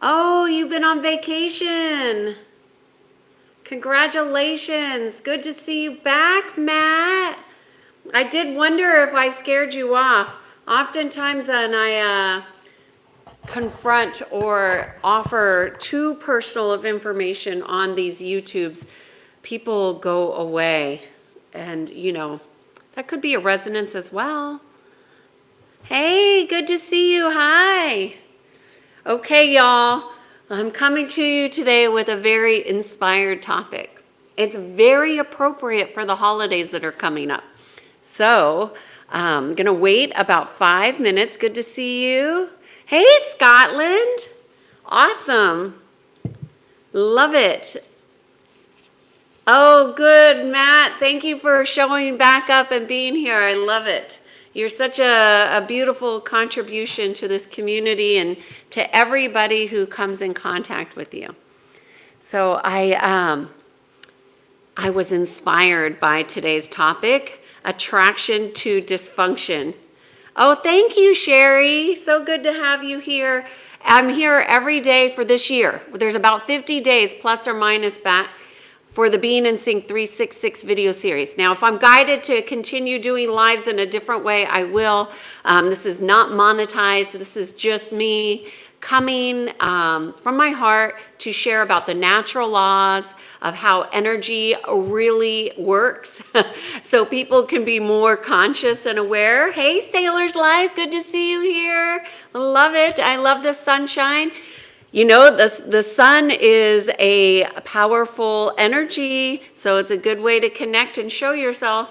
Oh, you've been on vacation. Congratulations. Good to see you back, Matt. I did wonder if I scared you off. Oftentimes when I confront or offer too personal of information on these YouTubes, people go away. And, that could be a resonance as well. Hey, good to see you. Hi. Okay, y'all. I'm coming to you today with a very inspired topic. It's very appropriate for the holidays that are coming up. So, I'm going to wait about 5 minutes. Good to see you. Hey, Scotland. Awesome. Love it. Oh, good, Matt. Thank you for showing back up and being here. I love it. You're such a beautiful contribution to this community and to everybody who comes in contact with you. So I was inspired by today's topic, attraction to dysfunction. Oh, thank you, Sherry. So good to have you here. I'm here every day for this year. There's about 50 days plus or minus back for the Being in Sync 366 video series. Now, if I'm guided to continue doing lives in a different way, I will. This is not monetized. This is just me coming from my heart to share about the natural laws of how energy really works so people can be more conscious and aware. Hey, Sailor's Life, good to see you here. Love it. I love the sunshine. The sun is a powerful energy, so it's a good way to connect and show yourself.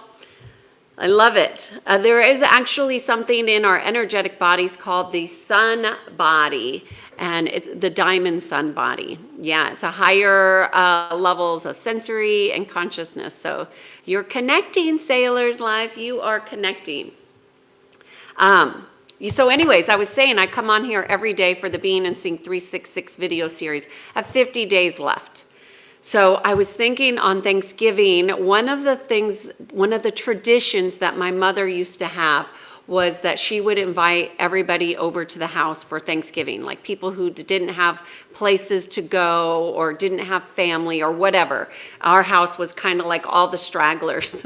I love it. There is actually something in our energetic bodies called the sun body, and it's the diamond sun body. Yeah, it's a higher levels of sensory and consciousness. So you're connecting, Sailor's Life. You are connecting. So anyways, I was saying I come on here every day for the Being in Sync 366 video series. I have 50 days left. So I was thinking on Thanksgiving, one of the traditions that my mother used to have was that she would invite everybody over to the house for Thanksgiving, like people who didn't have places to go or didn't have family or whatever. Our house was kind of like all the stragglers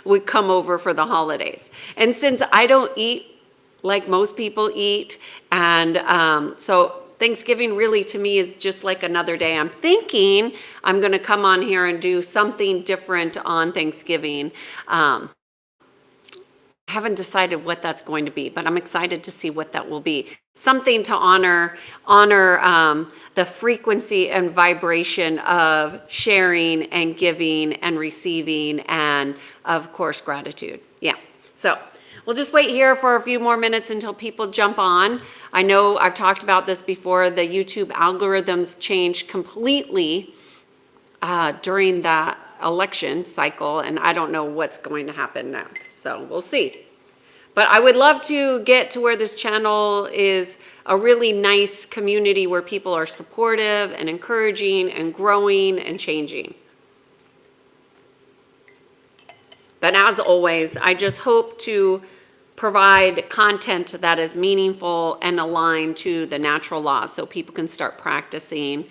would come over for the holidays. And since I don't eat like most people eat, and so Thanksgiving really to me is just like another day. I'm thinking I'm going to come on here and do something different on Thanksgiving. I haven't decided what that's going to be, but I'm excited to see what that will be. Something to honor the frequency and vibration of sharing and giving and receiving, and of course gratitude. Yeah. So we'll just wait here for a few more minutes until people jump on. I know I've talked about this before. The YouTube algorithms changed completely during the election cycle, and I don't know what's going to happen next. So we'll see. But I would love to get to where this channel is a really nice community where people are supportive and encouraging and growing and changing. But as always, I just hope to provide content that is meaningful and aligned to the natural laws so people can start practicing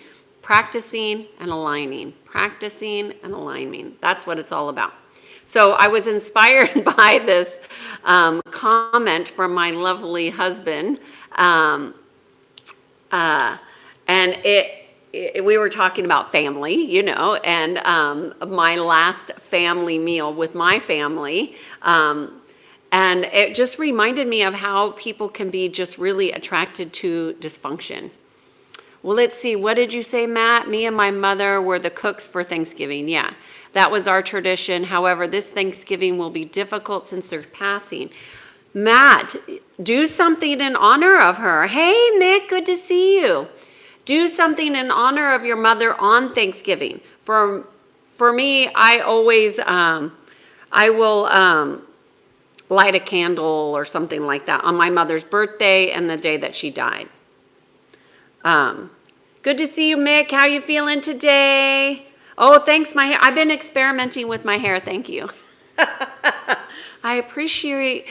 and aligning, practicing and aligning. That's what it's all about. So I was inspired by this comment from my lovely husband. And we were talking about family, and my last family meal with my family. And it just reminded me of how people can be just really attracted to dysfunction. Well, let's see. What did you say, Matt? Me and my mother were the cooks for Thanksgiving. Yeah, that was our tradition. However, this Thanksgiving will be difficult since they're passing. Matt, do something in honor of her. Hey, Mick, good to see you. Do something in honor of your mother on Thanksgiving. For me, I always, I will light a candle or something like that on my mother's birthday and the day that she died. Good to see you, Mick. How you feeling today? Oh, thanks. I've been experimenting with my hair. Thank you. I appreciate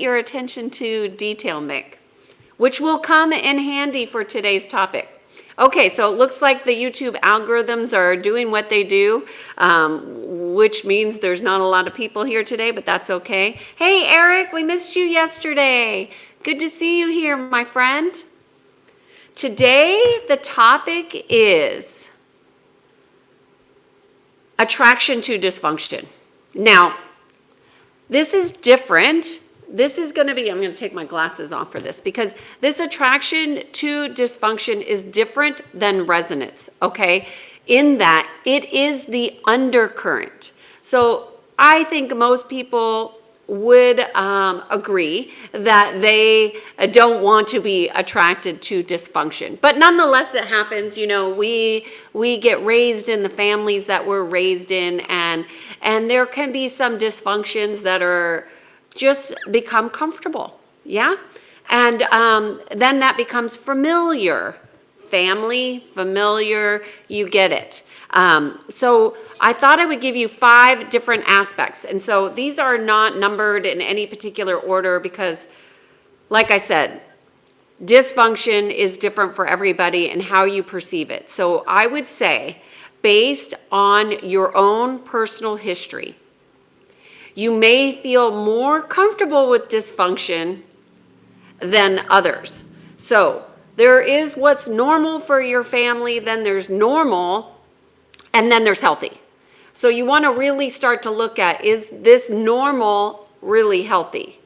your attention to detail, Mick. which will come in handy for today's topic. Okay, so it looks like the YouTube algorithms are doing what they do, which means there's not a lot of people here today, but that's okay. Hey, Eric, we missed you yesterday. Good to see you here, my friend. Today, the topic is attraction to dysfunction. Now, this is different. This is going to be, I'm going to take my glasses off for this, because this attraction to dysfunction is different than resonance, okay? In that it is the undercurrent. So I think most people would agree that they don't want to be attracted to dysfunction. But nonetheless, it happens. You know, we get raised in the families that we're raised in, and there can be some dysfunctions that are just become comfortable, yeah? And then that becomes familiar. Family, familiar, you get it. So I thought I would give you 5 different aspects. And so these are not numbered in any particular order because, like I said, dysfunction is different for everybody and how you perceive it. So I would say, based on your own personal history, you may feel more comfortable with dysfunction than others. So there is what's normal for your family, then there's normal, and then there's healthy. So you want to really start to look at, is this normal really healthy?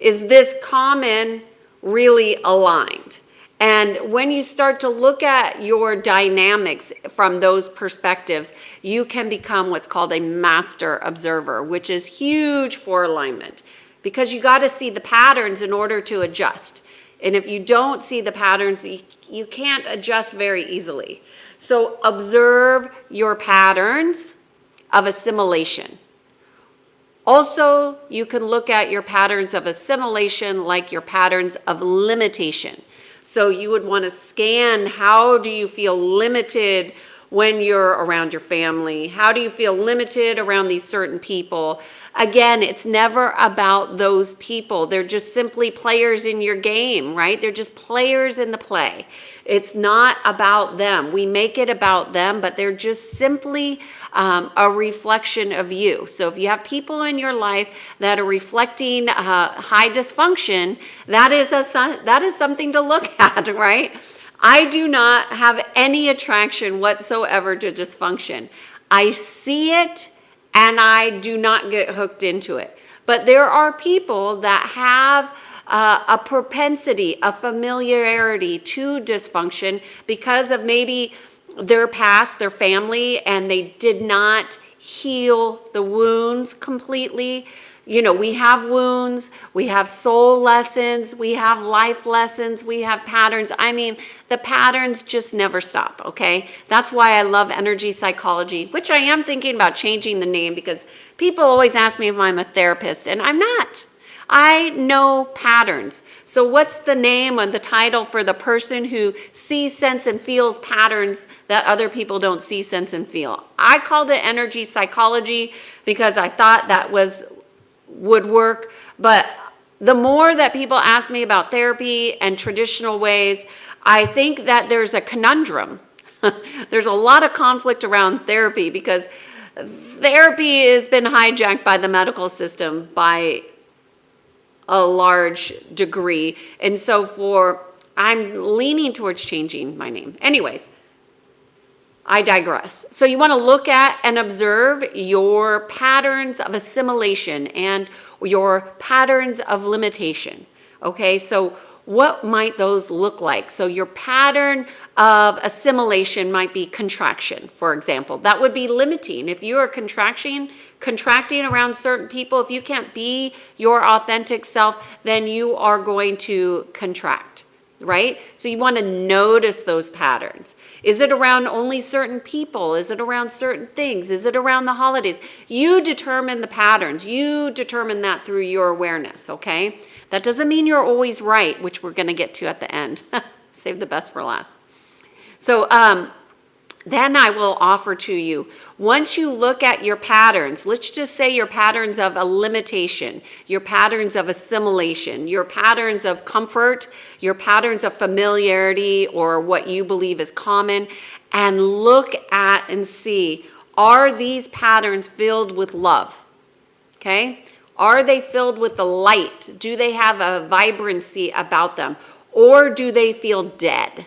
Is this common really aligned? And when you start to look at your dynamics from those perspectives, you can become what's called a master observer, which is huge for alignment, because you got to see the patterns in order to adjust. And if you don't see the patterns, you can't adjust very easily. So observe your patterns of assimilation. Also, you can look at your patterns of assimilation like your patterns of limitation. So you would want to scan, how do you feel limited when you're around your family? How do you feel limited around these certain people? Again, it's never about those people. They're just simply players in your game, right? They're just players in the play. It's not about them. We make it about them, but they're just simply a reflection of you. So if you have people in your life that are reflecting high dysfunction, that is something to look at, right? I do not have any attraction whatsoever to dysfunction. I see it and I do not get hooked into it. But there are people that have a propensity, a familiarity to dysfunction because of maybe their past, their family, and they did not heal the wounds completely. You know, we have wounds, we have soul lessons, we have life lessons, we have patterns. I mean, the patterns just never stop, okay? That's why I love energy psychology, which I am thinking about changing the name, because people always ask me if I'm a therapist, and I'm not. I know patterns. So what's the name or the title for the person who sees, sense, and feels patterns that other people don't see, sense, and feel? I called it energy psychology because I thought that would work. But the more that people ask me about therapy and traditional ways, I think that there's a conundrum. There's a lot of conflict around therapy because therapy has been hijacked by the medical system by a large degree. And so I'm leaning towards changing my name. Anyways, I digress. So you want to look at and observe your patterns of assimilation and your patterns of limitation. Okay, so what might those look like? So your pattern of assimilation might be contraction, for example. That would be limiting. If you are contracting around certain people, if you can't be your authentic self, then you are going to contract, right? So you want to notice those patterns. Is it around only certain people? Is it around certain things? Is it around the holidays? You determine the patterns. You determine that through your awareness, okay? That doesn't mean you're always right, which we're going to get to at the end. Save the best for last. So Then I will offer to you, once you look at your patterns, let's just say your patterns of a limitation, your patterns of assimilation, your patterns of comfort, your patterns of familiarity or what you believe is common, and look at and see, are these patterns filled with love? Okay? Are they filled with the light? Do they have a vibrancy about them? Or do they feel dead?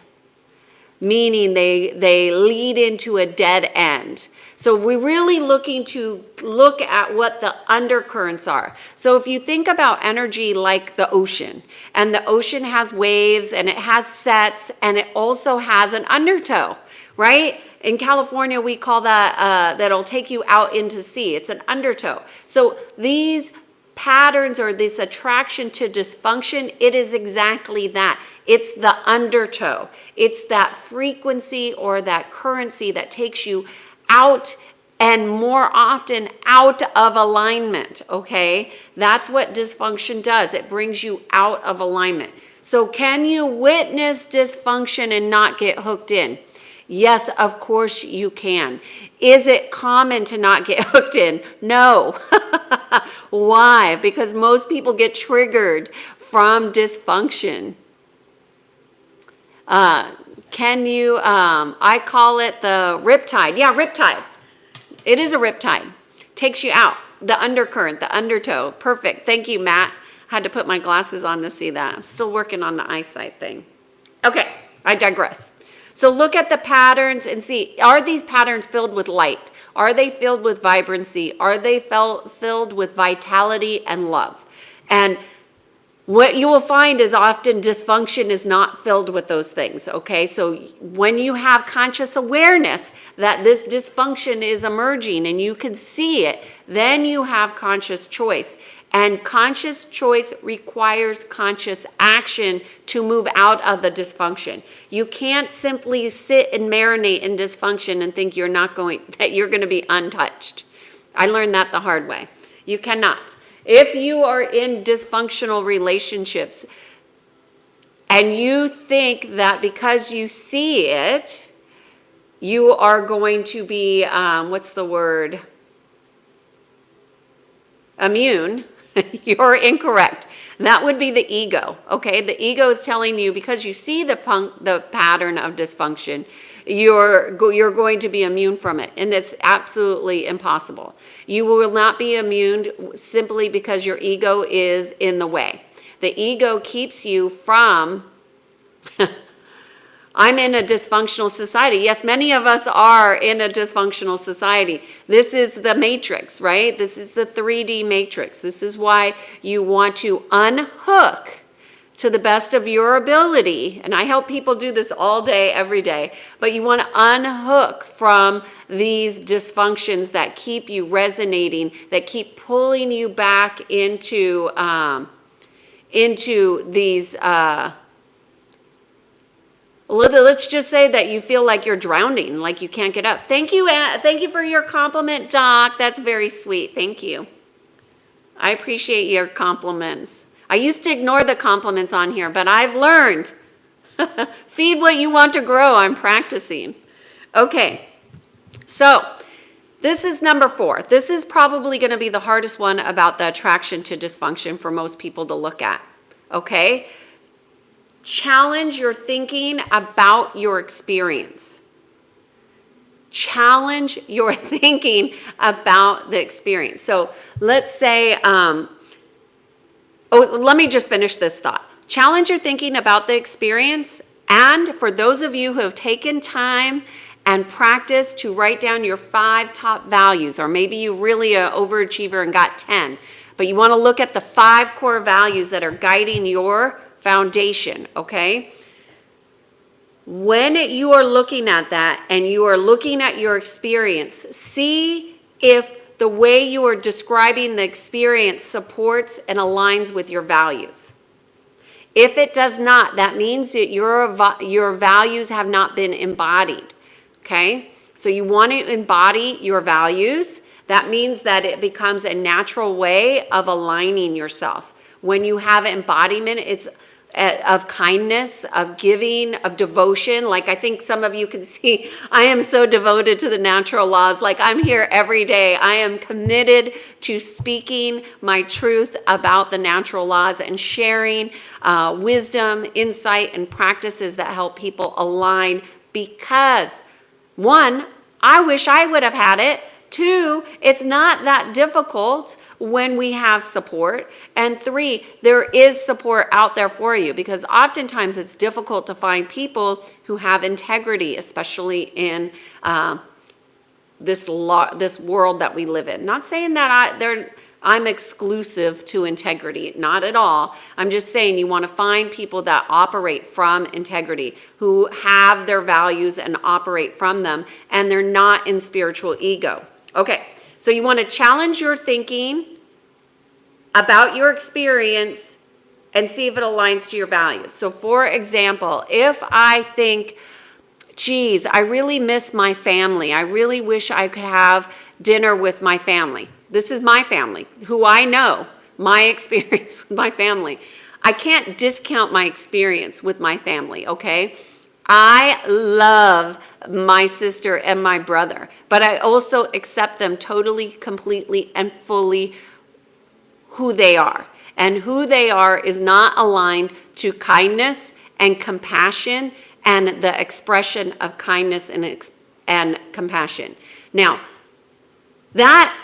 Meaning they lead into a dead end. So we're really looking to look at what the undercurrents are. So if you think about energy like the ocean, and the ocean has waves and it has sets and it also has an undertow, right? In California, we call that, that'll take you out into sea. It's an undertow. So these patterns or this attraction to dysfunction, it is exactly that. It's the undertow. It's that frequency or that currency that takes you out and more often out of alignment, okay? That's what dysfunction does. It brings you out of alignment. So can you witness dysfunction and not get hooked in? Yes, of course you can. Is it common to not get hooked in? No. Why? Because most people get triggered from dysfunction. Can you, I call it the riptide. Yeah, riptide. It is a riptide. Takes you out. The undercurrent, the undertow. Perfect. Thank you, Matt. Had to put my glasses on to see that. I'm still working on the eyesight thing. Okay, I digress. So look at the patterns and see, are these patterns filled with light? Are they filled with vibrancy? Are they filled with vitality and love? And what you will find is often dysfunction is not filled with those things, okay? So when you have conscious awareness that this dysfunction is emerging and you can see it, then you have conscious choice. And conscious choice requires conscious action to move out of the dysfunction. You can't simply sit and marinate in dysfunction and think that you're going to be untouched. I learned that the hard way. You cannot. If you are in dysfunctional relationships and you think that because you see it, you are going to be, immune, you're incorrect. That would be the ego, okay? The ego is telling you because you see the pattern of dysfunction, you're going to be immune from it, and it's absolutely impossible. You will not be immune simply because your ego is in the way. The ego keeps you from I'm in a dysfunctional society. Yes, many of us are in a dysfunctional society. This is the matrix, right? This is the 3D matrix. This is why you want to unhook to the best of your ability. And I help people do this all day, every day. But you want to unhook from these dysfunctions that keep you resonating, that keep pulling you back into these... let's just say that you feel like you're drowning, like you can't get up. Thank you for your compliment, Doc. That's very sweet. Thank you. I appreciate your compliments. I used to ignore the compliments on here, but I've learned. Feed what you want to grow. I'm practicing. Okay, so this is number 4. This is probably going to be the hardest one about the attraction to dysfunction for most people to look at. Okay? Challenge your thinking about your experience. Challenge your thinking about the experience. So let's say, let me just finish this thought. Challenge your thinking about the experience. And for those of you who have taken time and practice to write down your 5 top values, or maybe you're really an overachiever and got 10, but you want to look at the 5 core values that are guiding your foundation, okay? When you are looking at that and you are looking at your experience, see if the way you are describing the experience supports and aligns with your values. If it does not, that means that your values have not been embodied, okay? So you want to embody your values. That means that it becomes a natural way of aligning yourself. When you have embodiment, it's of kindness, of giving, of devotion. Like I think some of you can see, I am so devoted to the natural laws. Like I'm here every day. I am committed to speaking my truth about the natural laws and sharing wisdom, insight, and practices that help people align because, one, I wish I would have had it. Two, it's not that difficult when we have support. And three, there is support out there for you because oftentimes it's difficult to find people who have integrity, especially in this world that we live in. Not saying that I'm exclusive to integrity, not at all. I'm just saying you want to find people that operate from integrity, who have their values and operate from them, and they're not in spiritual ego. Okay, so you want to challenge your thinking about your experience and see if it aligns to your values. So for example, if I think, geez, I really miss my family. I really wish I could have dinner with my family. This is my family, who I know, my experience with my family. I can't discount my experience with my family, okay? I love my sister and my brother, but I also accept them totally, completely, and fully who they are. And who they are is not aligned to kindness and compassion and the expression of kindness and compassion. Now, that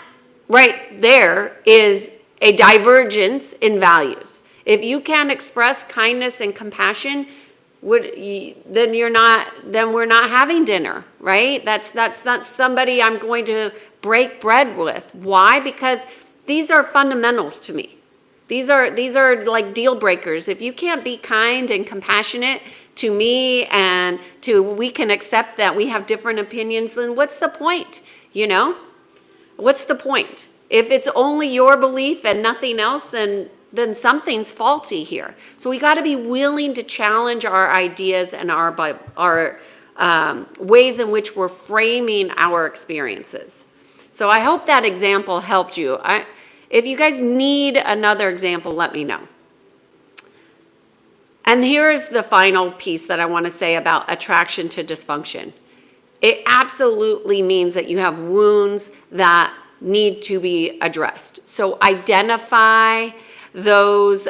right there is a divergence in values. If you can't express kindness and compassion, then we're not having dinner, right? That's not somebody I'm going to break bread with. Why? Because these are fundamentals to me. These are like deal breakers. If you can't be kind and compassionate to me and we can accept that we have different opinions, then what's the point? You know? What's the point? If it's only your belief and nothing else, then something's faulty here. So we got to be willing to challenge our ideas and our ways in which we're framing our experiences. So I hope that example helped you. If you guys need another example, let me know. And here's the final piece that I want to say about attraction to dysfunction. It absolutely means that you have wounds that need to be addressed. So identify those,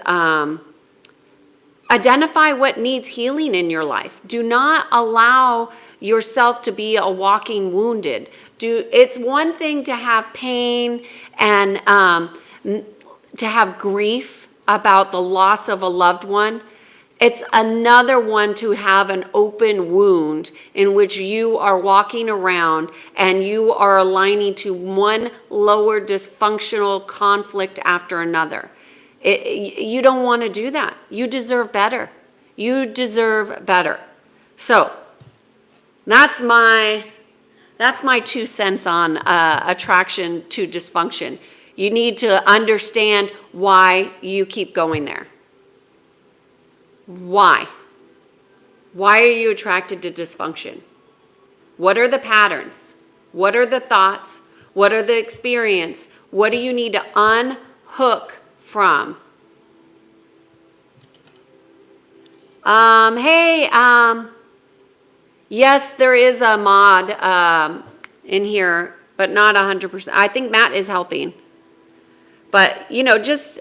identify what needs healing in your life. Do not allow yourself to be a walking wounded. It's one thing to have pain and to have grief about the loss of a loved one. It's another one to have an open wound in which you are walking around and you are aligning to one lower dysfunctional conflict after another. You don't want to do that. You deserve better. You deserve better. So that's my 2 cents on attraction to dysfunction. You need to understand why you keep going there. Why? Why are you attracted to dysfunction? What are the patterns? What are the thoughts? What are the experience? What do you need to unhook from? Yes, there is a mod in here, but not 100%. I think Matt is helping. But, just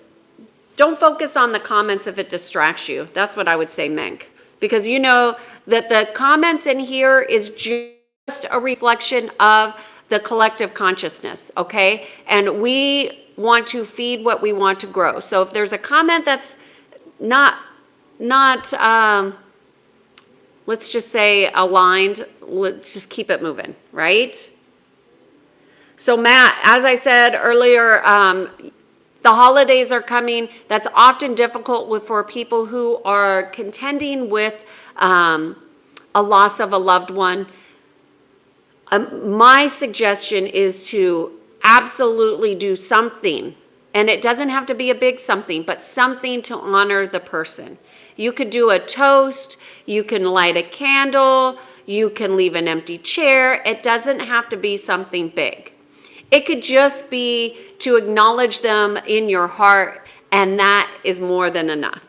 don't focus on the comments if it distracts you. That's what I would say, Menk. Because you know that the comments in here is just a reflection of the collective consciousness, okay? And we want to feed what we want to grow. So if there's a comment that's not let's just say aligned, let's just keep it moving, right? So Matt, as I said earlier, the holidays are coming. That's often difficult for people who are contending with a loss of a loved one. My suggestion is to absolutely do something. And it doesn't have to be a big something, but something to honor the person. You could do a toast. You can light a candle. You can leave an empty chair. It doesn't have to be something big. It could just be to acknowledge them in your heart, and that is more than enough.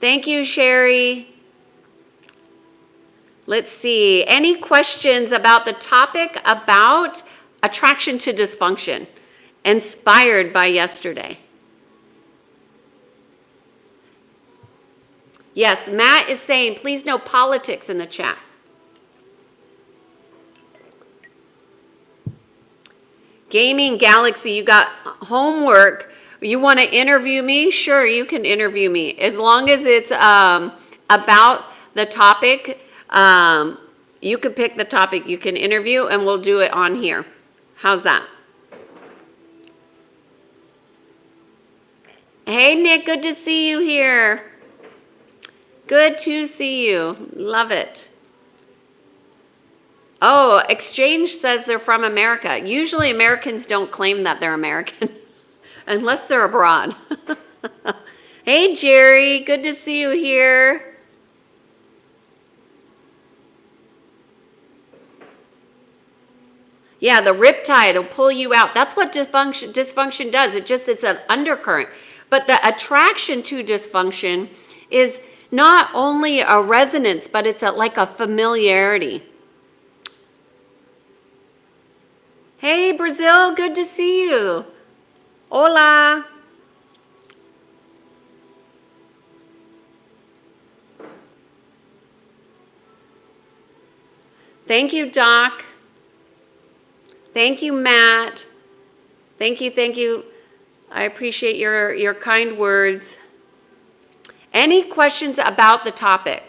Thank you, Sherry. Let's see. Any questions about the topic about attraction to dysfunction, inspired by yesterday? Yes, Matt is saying, please no politics in the chat. Gaming Galaxy, you got homework. You want to interview me? Sure, you can interview me. As long as it's about the topic, you can pick the topic you can interview and we'll do it on here. How's that? Hey, Nick, good to see you here. Good to see you. Love it. Oh, Exchange says they're from America. Usually Americans don't claim that they're American unless they're abroad. Hey, Jerry, good to see you here. Yeah, the riptide will pull you out. That's what dysfunction does. It's an undercurrent. But the attraction to dysfunction is not only a resonance, but it's like a familiarity. Hey, Brazil, good to see you. Hola. Thank you, Doc. Thank you, Matt. Thank you. I appreciate your kind words. Any questions about the topic?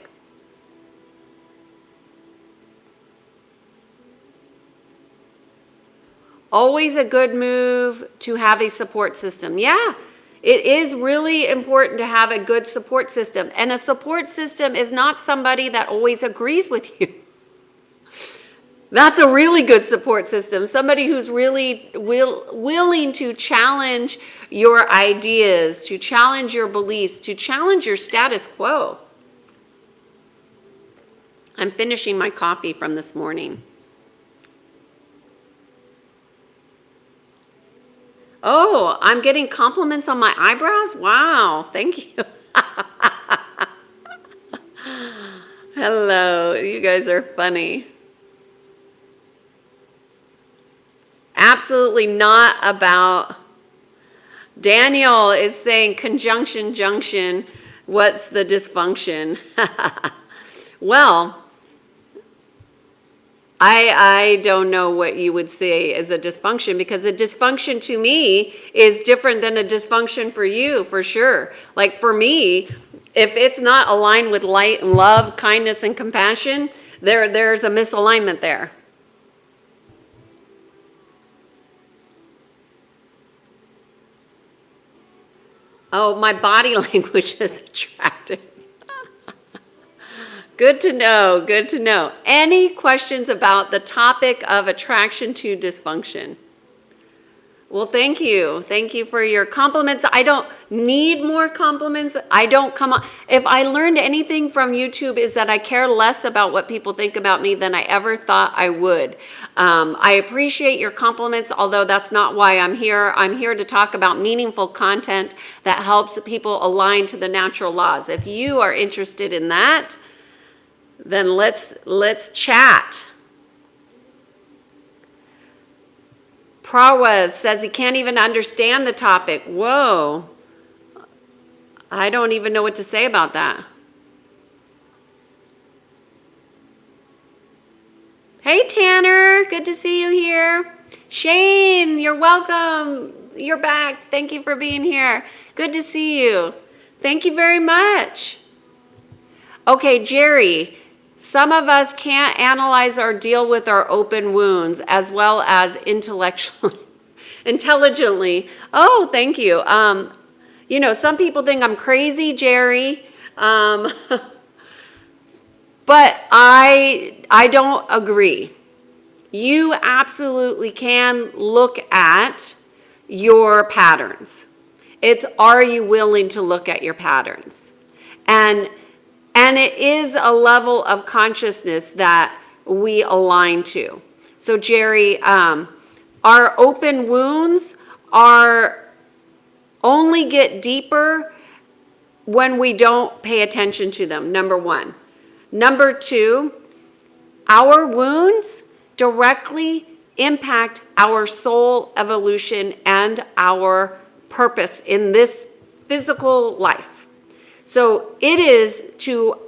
Always a good move to have a support system. Yeah, it is really important to have a good support system. And a support system is not somebody that always agrees with you. That's a really good support system. Somebody who's really willing to challenge your ideas, to challenge your beliefs, to challenge your status quo. I'm finishing my coffee from this morning. Oh, I'm getting compliments on my eyebrows? Wow, thank you. Hello, you guys are funny. Absolutely not about. Daniel is saying conjunction, junction. What's the dysfunction? Well, I don't know what you would say is a dysfunction, because a dysfunction to me is different than a dysfunction for you, for sure. Like for me, if it's not aligned with light and love, kindness and compassion, there's a misalignment there. Oh, my body language is attractive. Good to know, good to know. Any questions about the topic of attraction to dysfunction? Well, thank you. Thank you for your compliments. I don't need more compliments. I don't come on. If I learned anything from YouTube, is that I care less about what people think about me than I ever thought I would. I appreciate your compliments, although that's not why I'm here. I'm here to talk about meaningful content that helps people align to the natural laws. If you are interested in that, then let's chat. Prawaz says he can't even understand the topic. Whoa. I don't even know what to say about that. Hey, Tanner. Good to see you here. Shane, you're welcome. You're back. Thank you for being here. Good to see you. Thank you very much. Okay, Jerry. Some of us can't analyze or deal with our open wounds as well as intelligently. Oh, thank you. You know, some people think I'm crazy, Jerry. But I don't agree. You absolutely can look at your patterns. It's, are you willing to look at your patterns? And it is a level of consciousness that we align to. So Jerry, our open wounds only get deeper when we don't pay attention to them, number one. Number two, our wounds directly impact our soul evolution and our purpose in this physical life. So it is it's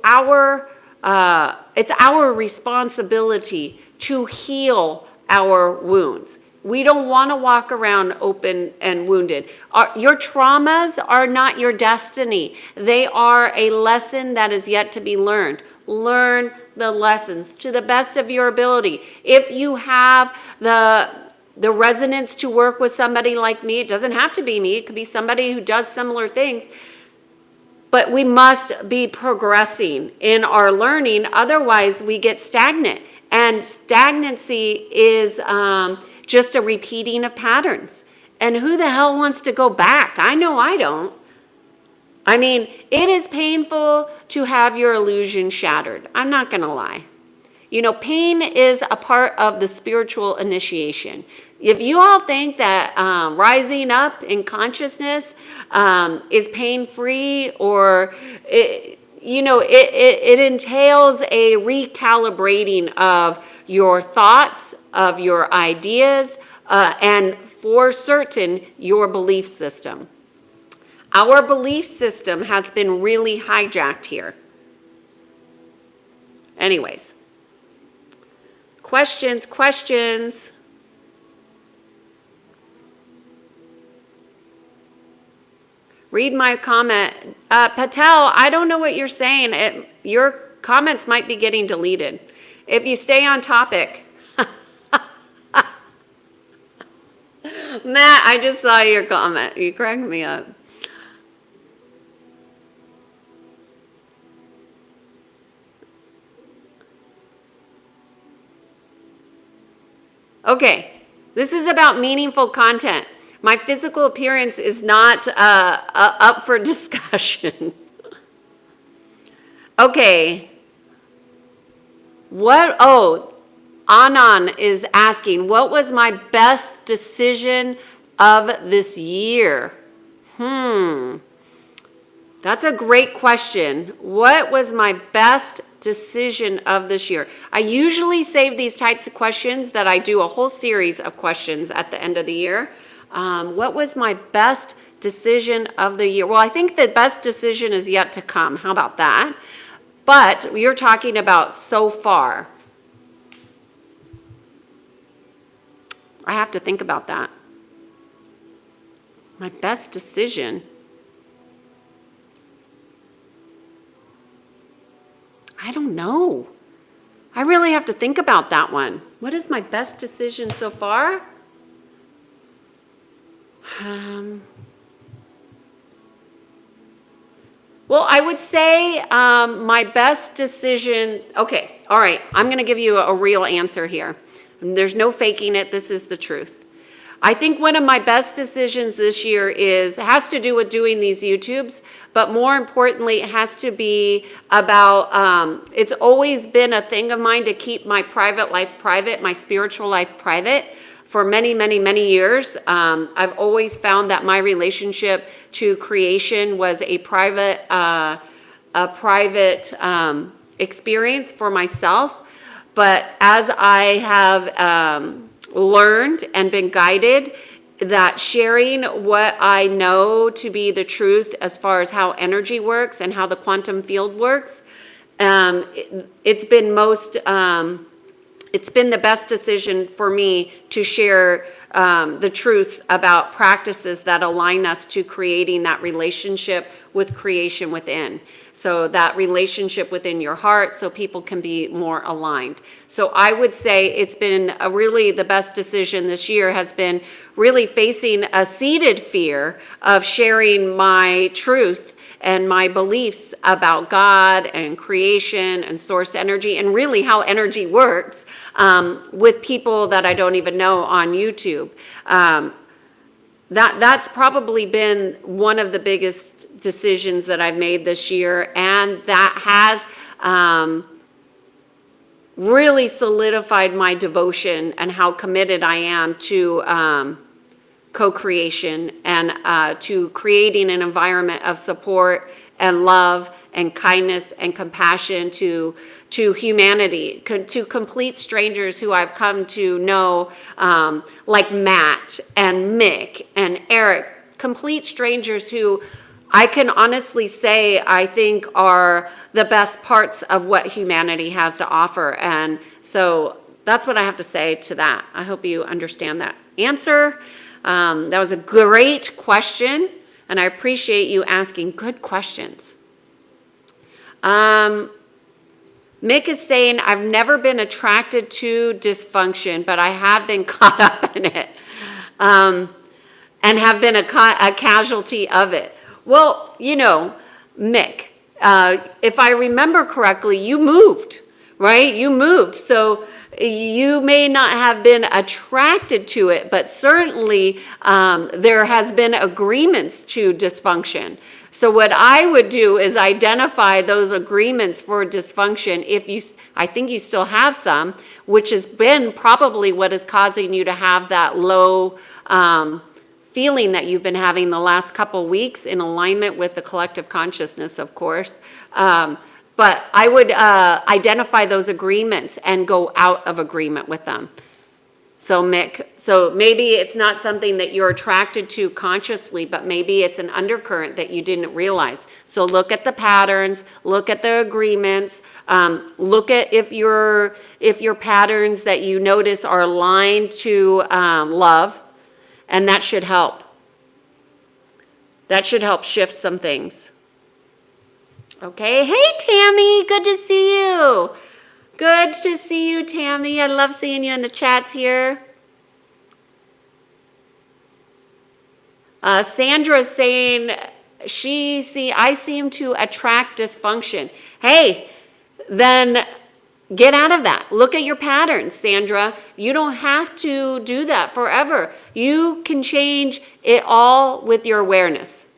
our responsibility to heal our wounds. We don't want to walk around open and wounded. Your traumas are not your destiny. They are a lesson that is yet to be learned. Learn the lessons to the best of your ability. If you have the resonance to work with somebody like me, it doesn't have to be me. It could be somebody who does similar things. But we must be progressing in our learning. Otherwise, we get stagnant. And stagnancy is just a repeating of patterns. And who the hell wants to go back? I know I don't. I mean, it is painful to have your illusion shattered. I'm not going to lie. You know, pain is a part of the spiritual initiation. If you all think that rising up in consciousness is pain-free, or it entails a recalibrating of your thoughts, of your ideas, and for certain, your belief system. Our belief system has been really hijacked here. Anyways, questions. Read my comment. Patel, I don't know what you're saying. Your comments might be getting deleted. If you stay on topic. Matt, I just saw your comment. You cracked me up. Okay, this is about meaningful content. My physical appearance is not up for discussion. Okay. Anan is asking, what was my best decision of this year? That's a great question. What was my best decision of this year? I usually save these types of questions that I do a whole series of questions at the end of the year. What was my best decision of the year? Well, I think the best decision is yet to come. How about that? But you're talking about so far. I have to think about that. My best decision. I don't know. I really have to think about that one. What is my best decision so far? Well, I would say my best decision. Okay, all right. I'm going to give you a real answer here. There's no faking it. This is the truth. I think one of my best decisions this year has to do with doing these YouTubes, but more importantly, it has to be about, it's always been a thing of mine to keep my private life private, my spiritual life private. For many, many, many years, I've always found that my relationship to creation was a private experience for myself. But as I have learned and been guided, that sharing what I know to be the truth as far as how energy works and how the quantum field works, it's been the best decision for me to share the truths about practices that align us to creating that relationship with creation within. So that relationship within your heart, so people can be more aligned. So I would say it's been really the best decision this year has been really facing a seated fear of sharing my truth and my beliefs about God and creation and source energy and really how energy works with people that I don't even know on YouTube. That's probably been one of the biggest decisions that I've made this year, and that has really solidified my devotion and how committed I am to co-creation and to creating an environment of support and love and kindness and compassion to humanity, to complete strangers who I've come to know, like Matt and Mick and Eric, complete strangers who I can honestly say I think are the best parts of what humanity has to offer. And so that's what I have to say to that. I hope you understand that answer. That was a great question, and I appreciate you asking good questions. Mick is saying, I've never been attracted to dysfunction, but I have been caught up in it, and have been a casualty of it. Well, you know, Mick, if I remember correctly, you moved, right? You moved. So you may not have been attracted to it, but certainly there has been agreements to dysfunction. So what I would do is identify those agreements for dysfunction. I think you still have some, which has been probably what is causing you to have that low feeling that you've been having the last couple weeks, in alignment with the collective consciousness, of course. But I would identify those agreements and go out of agreement with them. So Mick, so maybe it's not something that you're attracted to consciously, but maybe it's an undercurrent that you didn't realize. So look at the patterns, look at the agreements, look at if your patterns that you notice are aligned to love, and that should help. That should help shift some things. Okay, hey Tammy, good to see you. Good to see you, Tammy. I love seeing you in the chats here. Sandra's saying I seem to attract dysfunction. Hey, then get out of that. Look at your patterns, Sandra. You don't have to do that forever. You can change it all with your awareness.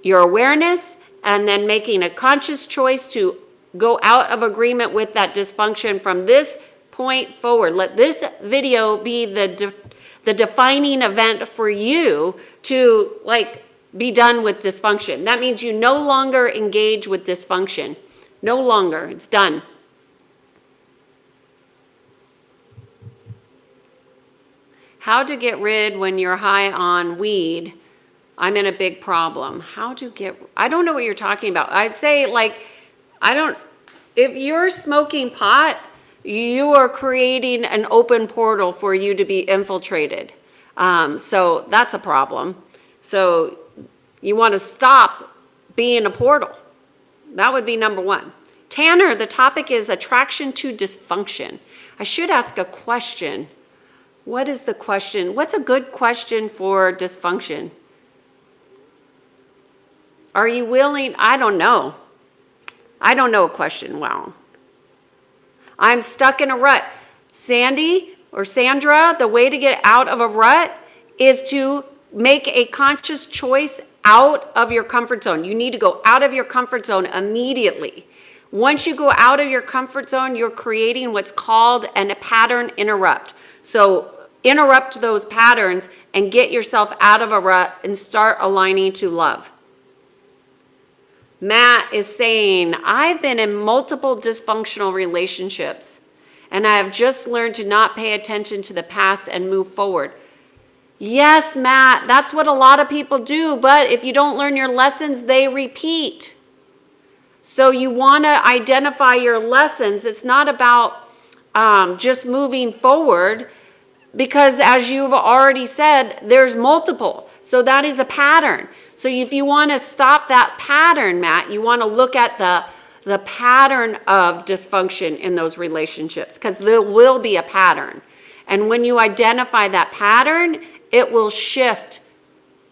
Your awareness, and then making a conscious choice to go out of agreement with that dysfunction from this point forward. Let this video be the defining event for you to be done with dysfunction. That means you no longer engage with dysfunction. No longer. It's done. How to get rid when you're high on weed. I'm in a big problem. I don't know what you're talking about. I'd say if you're smoking pot, you are creating an open portal for you to be infiltrated. So that's a problem. So you want to stop being a portal. That would be number one. Tanner, the topic is attraction to dysfunction. I should ask a question. What is the question? What's a good question for dysfunction? Are you willing? I don't know. I don't know a question. Wow. I'm stuck in a rut. Sandy or Sandra, the way to get out of a rut is to make a conscious choice out of your comfort zone. You need to go out of your comfort zone immediately. Once you go out of your comfort zone, you're creating what's called a pattern interrupt. So interrupt those patterns and get yourself out of a rut and start aligning to love. Matt is saying, I've been in multiple dysfunctional relationships, and I have just learned to not pay attention to the past and move forward. Yes, Matt, that's what a lot of people do, but if you don't learn your lessons, they repeat. So you want to identify your lessons. It's not about just moving forward, because as you've already said, there's multiple. So that is a pattern. So if you want to stop that pattern, Matt, you want to look at the pattern of dysfunction in those relationships, because there will be a pattern. And when you identify that pattern, it will shift.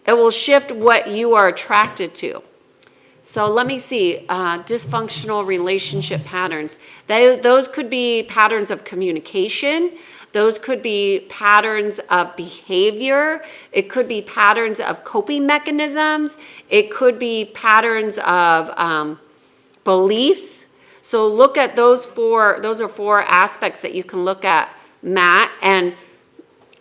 It will shift what you are attracted to. So let me see, dysfunctional relationship patterns. Those could be patterns of communication. Those could be patterns of behavior. It could be patterns of coping mechanisms. It could be patterns of beliefs. So look at those four. Those are four aspects that you can look at, Matt. And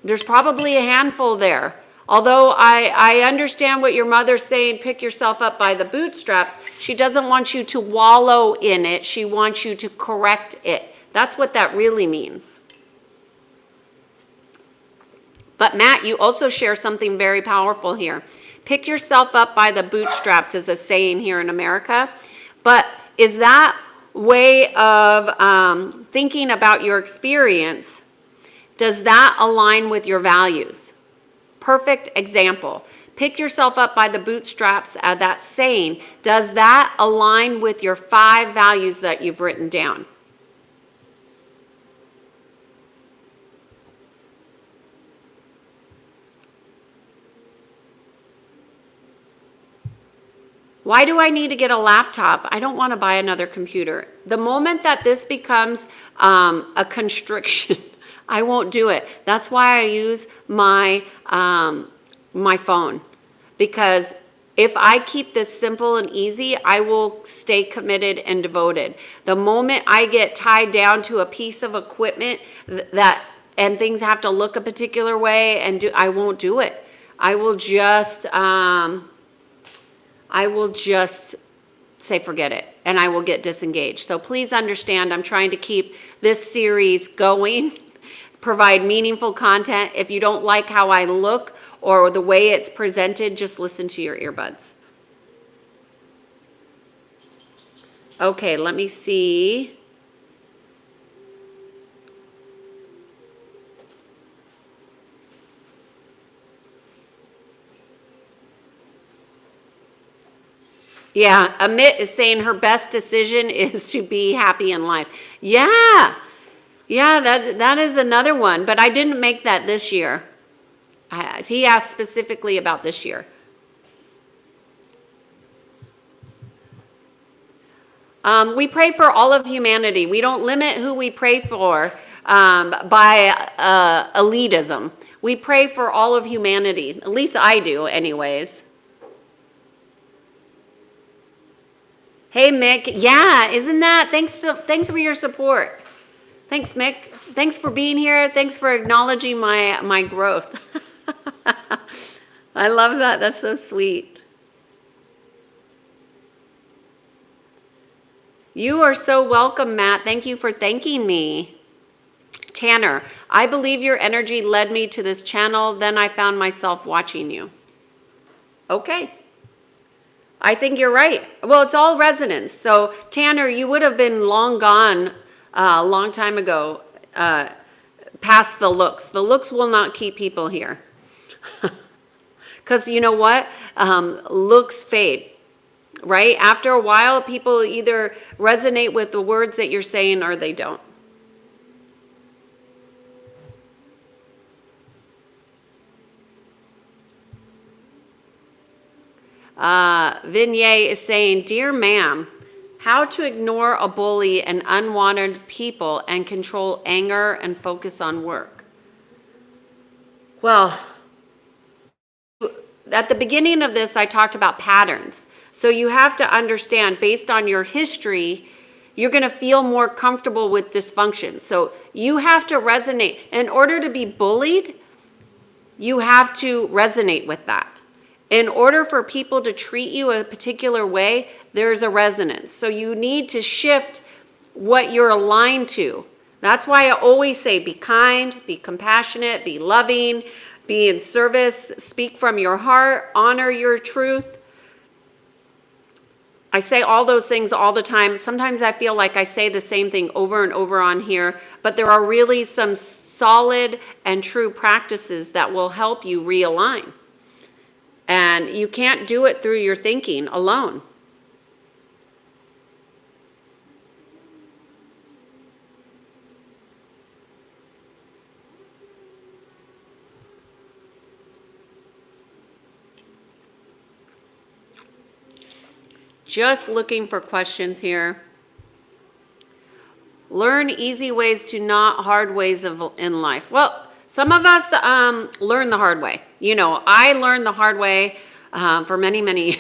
there's probably a handful there. Although I understand what your mother's saying, pick yourself up by the bootstraps, she doesn't want you to wallow in it. She wants you to correct it. That's what that really means. But Matt, you also share something very powerful here. Pick yourself up by the bootstraps is a saying here in America. But is that way of thinking about your experience, does that align with your values? Perfect example. Pick yourself up by the bootstraps, that saying, does that align with your 5 values that you've written down? Why do I need to get a laptop? I don't want to buy another computer. The moment that this becomes a constriction, I won't do it. That's why I use my my phone, because if I keep this simple and easy, I will stay committed and devoted. The moment I get tied down to a piece of equipment and things have to look a particular way, I won't do it. I will just say forget it, and I will get disengaged. So please understand, I'm trying to keep this series going, provide meaningful content. If you don't like how I look or the way it's presented, just listen to your earbuds. Okay, let me see. Yeah, Amit is saying her best decision is to be happy in life. Yeah, that is another one, but I didn't make that this year. He asked specifically about this year. We pray for all of humanity. We don't limit who we pray for by elitism. We pray for all of humanity. At least I do, anyways. Hey, Mick. Yeah, isn't that? Thanks for your support. Thanks, Mick. Thanks for being here. Thanks for acknowledging my growth. I love that. That's so sweet. You are so welcome, Matt. Thank you for thanking me. Tanner, I believe your energy led me to this channel. Then I found myself watching you. Okay. I think you're right. Well, it's all resonance. So, Tanner, you would have been long gone a long time ago, past the looks. The looks will not keep people here. Because you know what? Looks fade, right? After a while, people either resonate with the words that you're saying or they don't. Vignay is saying, Dear ma'am, how to ignore a bully and unwanted people and control anger and focus on work. Well, at the beginning of this, I talked about patterns. So you have to understand, based on your history, you're going to feel more comfortable with dysfunction. So you have to resonate. In order to be bullied, you have to resonate with that. In order for people to treat you a particular way, there's a resonance. So you need to shift what you're aligned to. That's why I always say be kind, be compassionate, be loving, be in service, speak from your heart, honor your truth. I say all those things all the time. Sometimes I feel like I say the same thing over and over on here, but there are really some solid and true practices that will help you realign. And you can't do it through your thinking alone. Just looking for questions here. Learn easy ways to not hard ways in life. Well, some of us learn the hard way. You know, I learned the hard way for many, many years.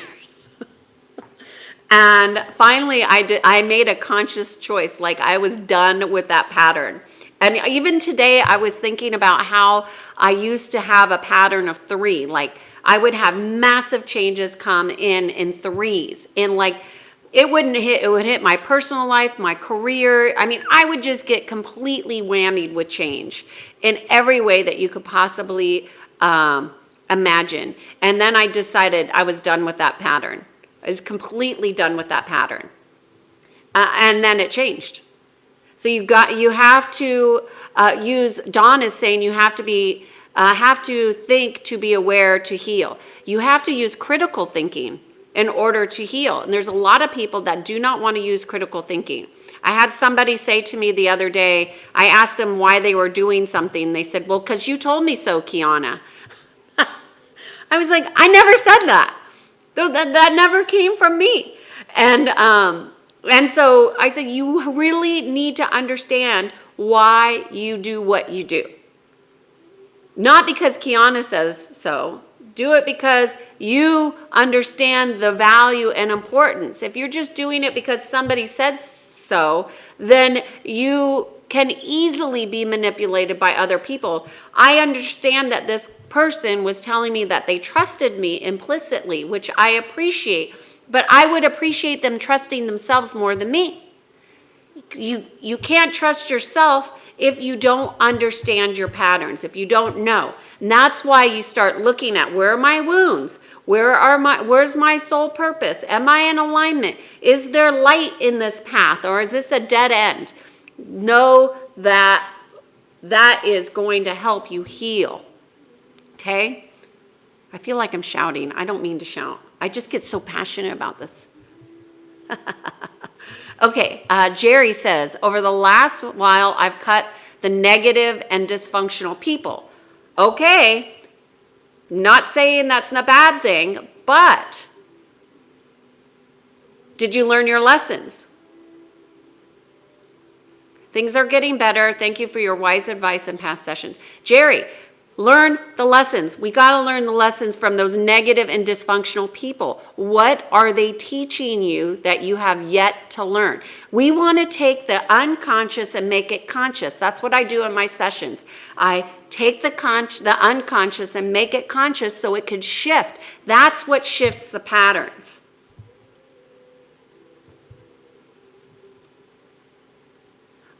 And finally, I made a conscious choice. Like I was done with that pattern. And even today, I was thinking about how I used to have a pattern of 3. Like I would have massive changes come in threes. And like it would hit my personal life, my career. I mean, I would just get completely whammied with change in every way that you could possibly imagine. And then I decided I was done with that pattern. I was completely done with that pattern. And then it changed. So you have to use, Dawn is saying you have to think to be aware to heal. You have to use critical thinking in order to heal. And there's a lot of people that do not want to use critical thinking. I had somebody say to me the other day, I asked them why they were doing something. They said, well, because you told me so, Kiana. I was like, I never said that. That never came from me. And so I said, you really need to understand why you do what you do. Not because Kiana says so. Do it because you understand the value and importance. If you're just doing it because somebody said so, then you can easily be manipulated by other people. I understand that this person was telling me that they trusted me implicitly, which I appreciate. But I would appreciate them trusting themselves more than me. You can't trust yourself if you don't understand your patterns, if you don't know. And that's why you start looking at, where are my wounds? Where's my soul purpose? Am I in alignment? Is there light in this path, or is this a dead end? Know that that is going to help you heal. Okay? I feel like I'm shouting. I don't mean to shout. I just get so passionate about this. Okay, Jerry says, over the last while, I've cut the negative and dysfunctional people. Okay, not saying that's a bad thing, but did you learn your lessons? Things are getting better. Thank you for your wise advice in past sessions. Jerry, learn the lessons. We got to learn the lessons from those negative and dysfunctional people. What are they teaching you that you have yet to learn? We want to take the unconscious and make it conscious. That's what I do in my sessions. I take the unconscious and make it conscious so it could shift. That's what shifts the patterns.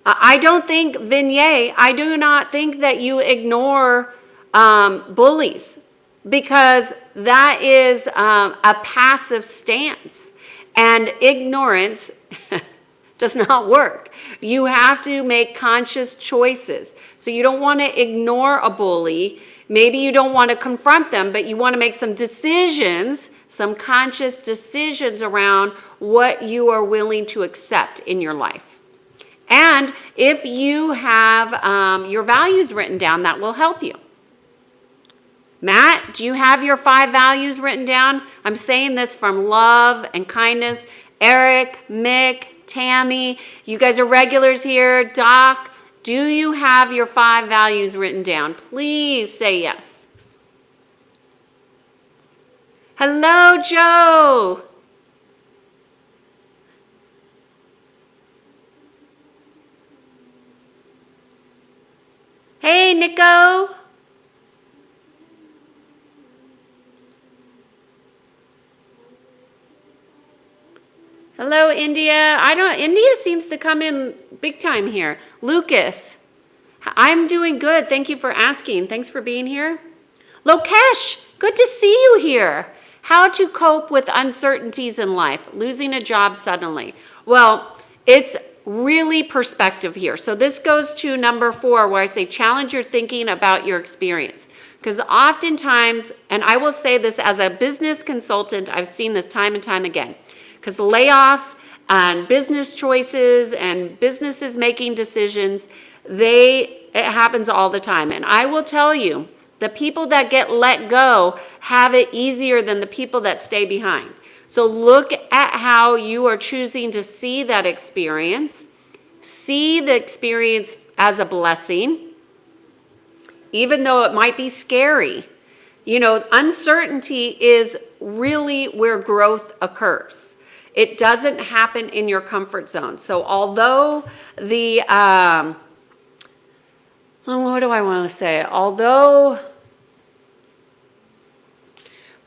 I don't think, Vignette, I do not think that you ignore bullies, because that is a passive stance, and ignorance does not work. You have to make conscious choices. So you don't want to ignore a bully. Maybe you don't want to confront them, but you want to make some decisions, some conscious decisions around what you are willing to accept in your life. And if you have your values written down, that will help you. Matt, do you have your 5 values written down? I'm saying this from love and kindness. Eric, Mick, Tammy, you guys are regulars here. Doc, do you have your 5 values written down? Please say yes. Hello, Joe. Hey, Nico. Hello, India. India seems to come in big time here. Lucas, I'm doing good. Thank you for asking. Thanks for being here. Lokesh, good to see you here. How to cope with uncertainties in life, losing a job suddenly. Well, it's really perspective here. So this goes to number 4, where I say challenge your thinking about your experience. Because oftentimes, and I will say this as a business consultant, I've seen this time and time again. Because layoffs and business choices and businesses making decisions, it happens all the time. And I will tell you, the people that get let go have it easier than the people that stay behind. So look at how you are choosing to see that experience. See the experience as a blessing, even though it might be scary. You know, uncertainty is really where growth occurs. It doesn't happen in your comfort zone. So although the What do I want to say? Although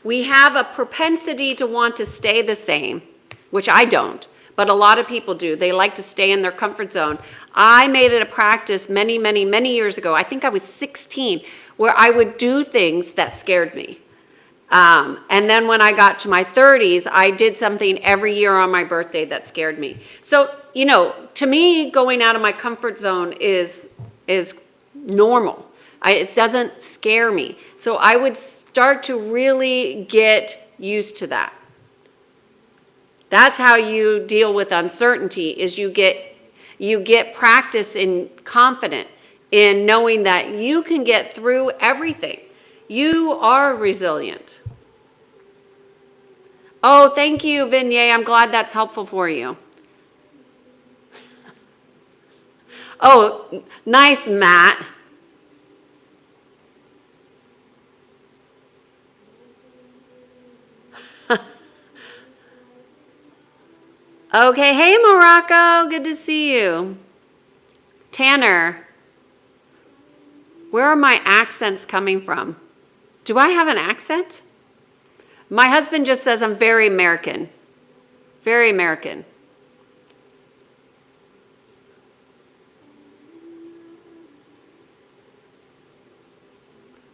we have a propensity to want to stay the same, which I don't, but a lot of people do. They like to stay in their comfort zone. I made it a practice many, many, many years ago. I think I was 16, where I would do things that scared me. And then when I got to my 30s, I did something every year on my birthday that scared me. So, to me, going out of my comfort zone is normal. It doesn't scare me. So I would start to really get used to that. That's how you deal with uncertainty, is you get practice in confident in knowing that you can get through everything. You are resilient. Oh, thank you, Vignay. I'm glad that's helpful for you. Oh, nice, Matt. Okay, hey, Morocco. Good to see you. Tanner, where are my accents coming from? Do I have an accent? My husband just says I'm very American. Very American.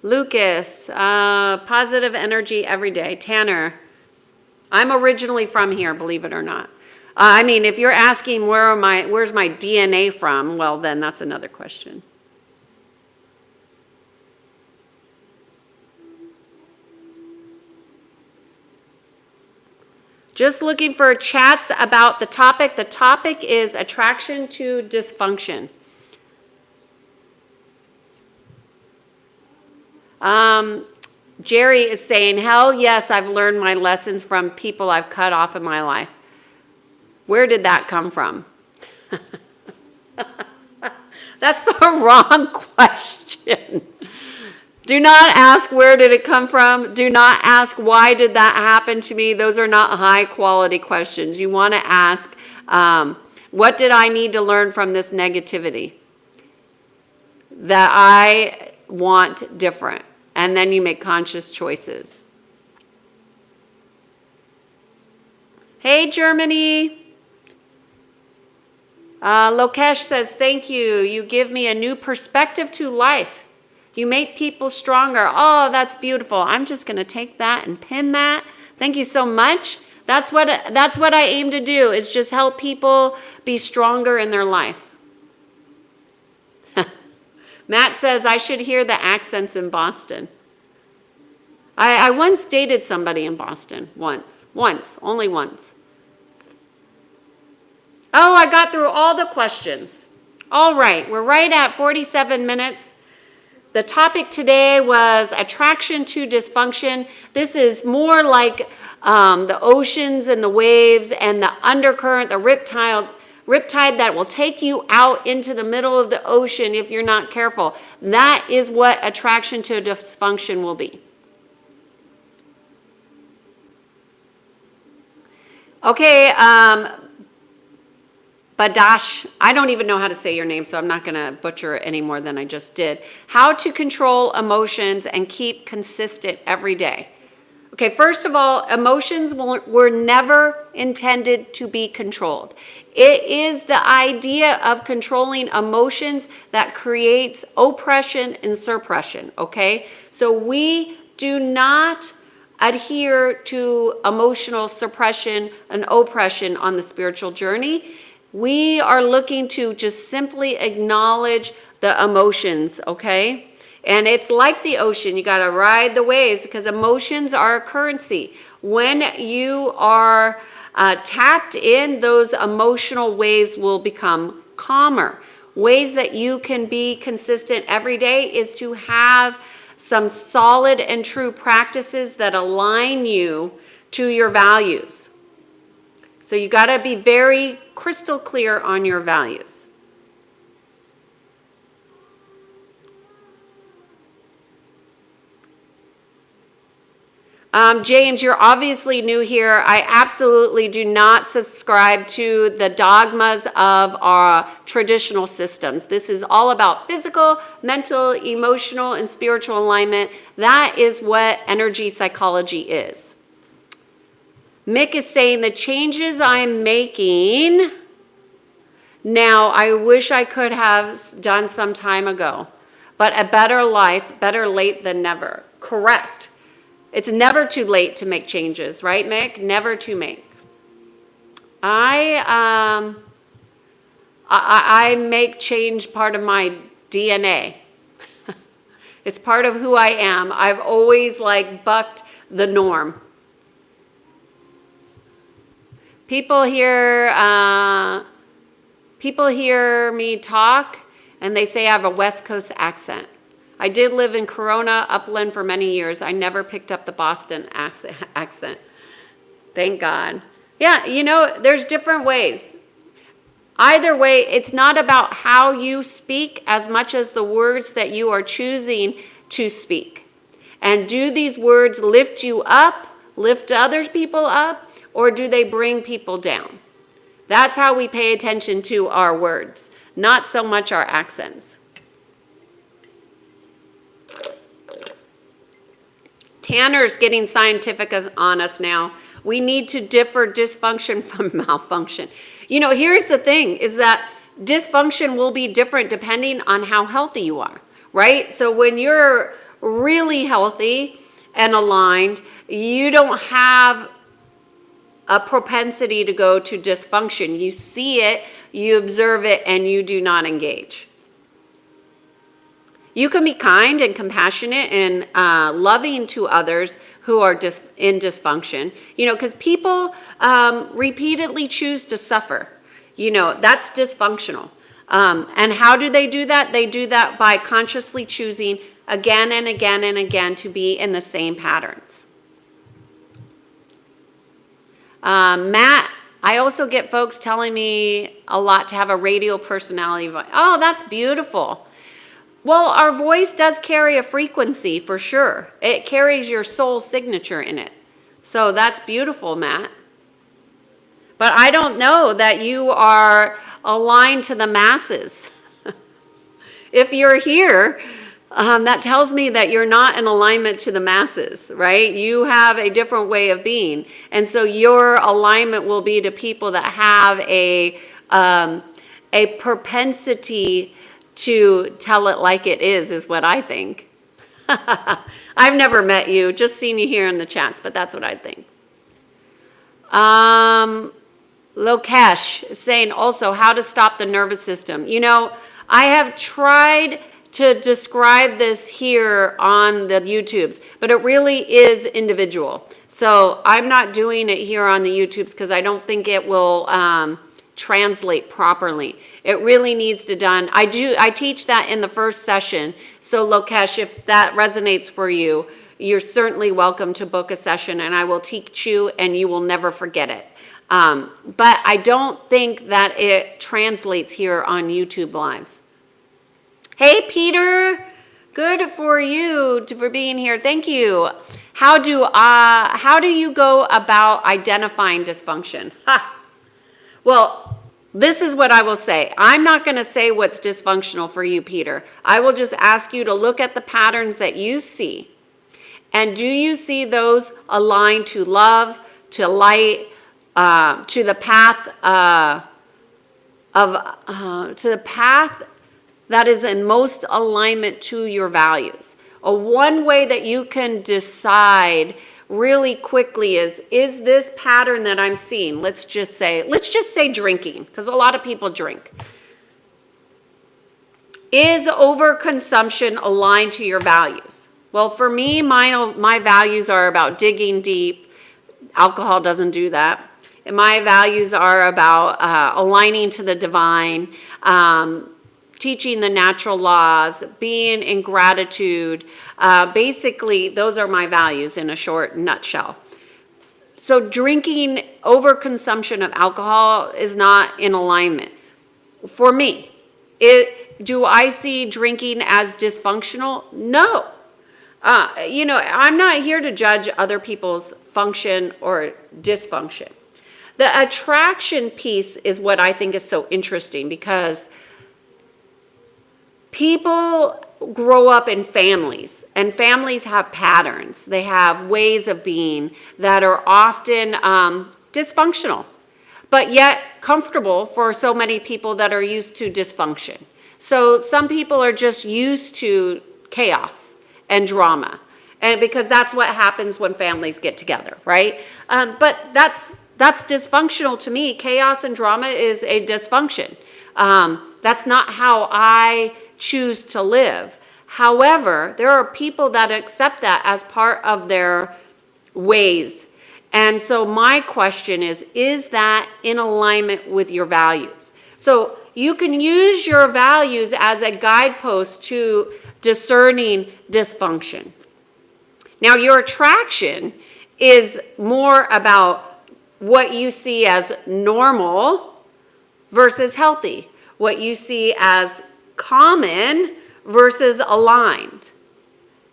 Lucas, positive energy every day. Tanner, I'm originally from here, believe it or not. If you're asking where's my DNA from, well, then that's another question. Just looking for chats about the topic. The topic is attraction to dysfunction. Jerry is saying, hell yes, I've learned my lessons from people I've cut off in my life. Where did that come from? That's the wrong question. Do not ask where did it come from. Do not ask why did that happen to me. Those are not high quality questions. You want to ask, what did I need to learn from this negativity that I want different? And then you make conscious choices. Hey, Germany. Lokesh says, thank you. You give me a new perspective to life. You make people stronger. Oh, that's beautiful. I'm just going to take that and pin that. Thank you so much. That's what I aim to do, is just help people be stronger in their life. Matt says, I should hear the accents in Boston. I once dated somebody in Boston. Once, only once. Oh, I got through all the questions. All right, we're right at 47 minutes. The topic today was attraction to dysfunction. This is more like the oceans and the waves and the undercurrent, the riptide that will take you out into the middle of the ocean if you're not careful. That is what attraction to dysfunction will be. Okay, Badash, I don't even know how to say your name, so I'm not going to butcher it any more than I just did. How to control emotions and keep consistent every day. Okay, first of all, emotions were never intended to be controlled. It is the idea of controlling emotions that creates oppression and suppression, okay? So we do not adhere to emotional suppression and oppression on the spiritual journey. We are looking to just simply acknowledge the emotions, okay? And it's like the ocean. You got to ride the waves because emotions are a currency. When you are tapped in, those emotional waves will become calmer. Ways that you can be consistent every day is to have some solid and true practices that align you to your values. So you got to be very crystal clear on your values. James, you're obviously new here. I absolutely do not subscribe to the dogmas of our traditional systems. This is all about physical, mental, emotional, and spiritual alignment. That is what energy psychology is. Mick is saying the changes I'm making now, I wish I could have done some time ago, but a better life, better late than never. Correct. It's never too late to make changes, right, Mick? Never too late. I make change part of my DNA. It's part of who I am. I've always bucked the norm. People hear me talk and they say I have a West Coast accent. I did live in Corona, Upland for many years. I never picked up the Boston accent. Thank God. Yeah, there's different ways. Either way, it's not about how you speak as much as the words that you are choosing to speak. And do these words lift you up, lift other people up, or do they bring people down? That's how we pay attention to our words, not so much our accents. Tanner's getting scientific on us now. We need to differ dysfunction from malfunction. Here's the thing, is that dysfunction will be different depending on how healthy you are, right? So when you're really healthy and aligned, you don't have a propensity to go to dysfunction. You see it, you observe it, and you do not engage. You can be kind and compassionate and loving to others who are in dysfunction, because people repeatedly choose to suffer. That's dysfunctional. And how do they do that? They do that by consciously choosing again and again and again to be in the same patterns. Matt, I also get folks telling me a lot to have a radio personality voice. Oh, that's beautiful. Well, our voice does carry a frequency for sure. It carries your soul signature in it. So that's beautiful, Matt. But I don't know that you are aligned to the masses. If you're here, that tells me that you're not in alignment to the masses, right? You have a different way of being. And so your alignment will be to people that have a propensity to tell it like it is what I think. I've never met you, just seen you here in the chats, but that's what I think. Lokesh is saying also how to stop the nervous system. I have tried to describe this here on the YouTubes, but it really is individual. So I'm not doing it here on the YouTubes because I don't think it will translate properly. It really needs to done. I teach that in the first session. So Lokesh, if that resonates for you, you're certainly welcome to book a session and I will teach you and you will never forget it. But I don't think that it translates here on YouTube Lives. Hey, Peter, good for you for being here. Thank you. How do you go about identifying dysfunction? Well, this is what I will say. I'm not going to say what's dysfunctional for you, Peter. I will just ask you to look at the patterns that you see. And do you see those aligned to love, to light, to the path that is in most alignment to your values? One way that you can decide really quickly is this pattern that I'm seeing, let's just say drinking, because a lot of people drink. Is overconsumption aligned to your values? Well, for me, my values are about digging deep. Alcohol doesn't do that. And my values are about aligning to the divine, teaching the natural laws, being in gratitude. Basically, those are my values in a short nutshell. So drinking, overconsumption of alcohol is not in alignment. For me, do I see drinking as dysfunctional? No. I'm not here to judge other people's function or dysfunction. The attraction piece is what I think is so interesting, because people grow up in families, and families have patterns. They have ways of being that are often dysfunctional, but yet comfortable for so many people that are used to dysfunction. So some people are just used to chaos and drama, and because that's what happens when families get together, right? But that's dysfunctional to me. Chaos and drama is a dysfunction. That's not how I choose to live. However, there are people that accept that as part of their ways. And so my question is that in alignment with your values? So you can use your values as a guidepost to discerning dysfunction. Now, your attraction is more about what you see as normal versus healthy, what you see as common versus aligned.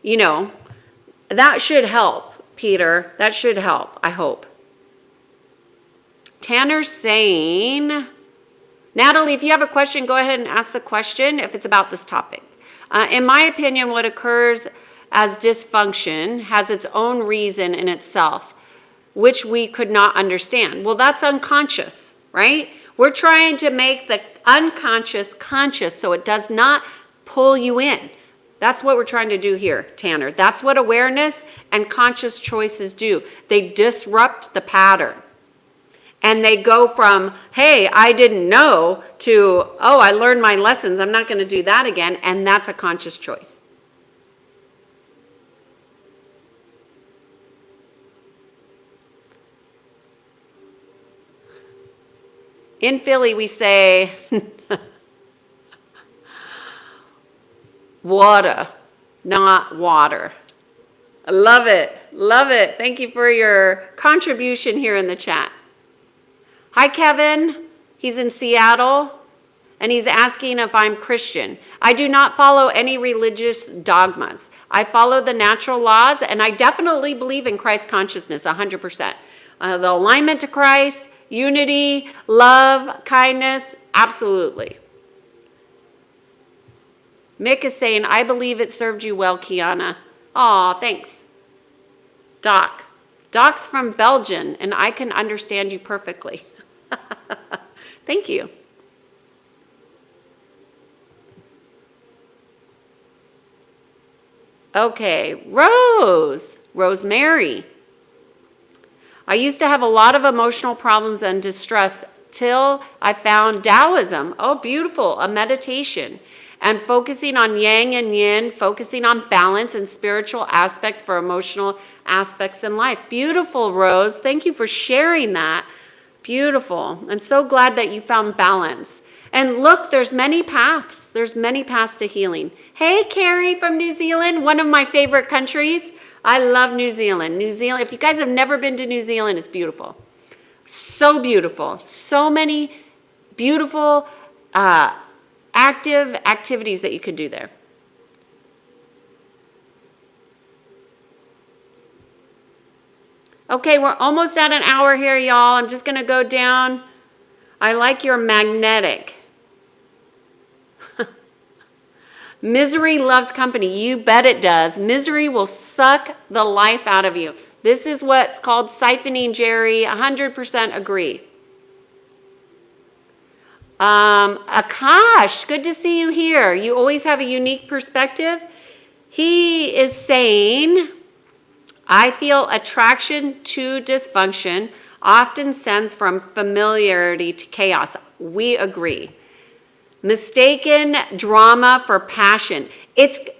That should help, Peter. That should help, I hope. Tanner's saying, Natalie, if you have a question, go ahead and ask the question if it's about this topic. In my opinion, what occurs as dysfunction has its own reason in itself, which we could not understand. Well, that's unconscious, right? We're trying to make the unconscious conscious so it does not pull you in. That's what we're trying to do here, Tanner. That's what awareness and conscious choices do. They disrupt the pattern. And they go from, hey, I didn't know, to, oh, I learned my lessons, I'm not going to do that again. And that's a conscious choice. In Philly, we say water, not water. I love it. Love it. Thank you for your contribution here in the chat. Hi, Kevin. He's in Seattle, and he's asking if I'm Christian. I do not follow any religious dogmas. I follow the natural laws, and I definitely believe in Christ consciousness, 100%. The alignment to Christ, unity, love, kindness, absolutely. Mick is saying, I believe it served you well, Kiana. Aw, thanks. Doc. Doc's from Belgium, and I can understand you perfectly. Thank you. Okay, Rosemary. I used to have a lot of emotional problems and distress till I found Taoism. Oh, beautiful. A meditation. And focusing on yang and yin, focusing on balance and spiritual aspects for emotional aspects in life. Beautiful, Rose. Thank you for sharing that. Beautiful. I'm so glad that you found balance. And look, there's many paths. There's many paths to healing. Hey, Carrie from New Zealand, one of my favorite countries. I love New Zealand. New Zealand, if you guys have never been to New Zealand, it's beautiful. So beautiful. So many beautiful, active activities that you could do there. Okay, we're almost at an hour here, y'all. I'm just going to go down. I like your magnetic. Misery loves company. You bet it does. Misery will suck the life out of you. This is what's called siphoning, Jerry. 100% agree. Akash, good to see you here. You always have a unique perspective. He is saying, I feel attraction to dysfunction often stems from familiarity to chaos. We agree. Mistaken drama for passion.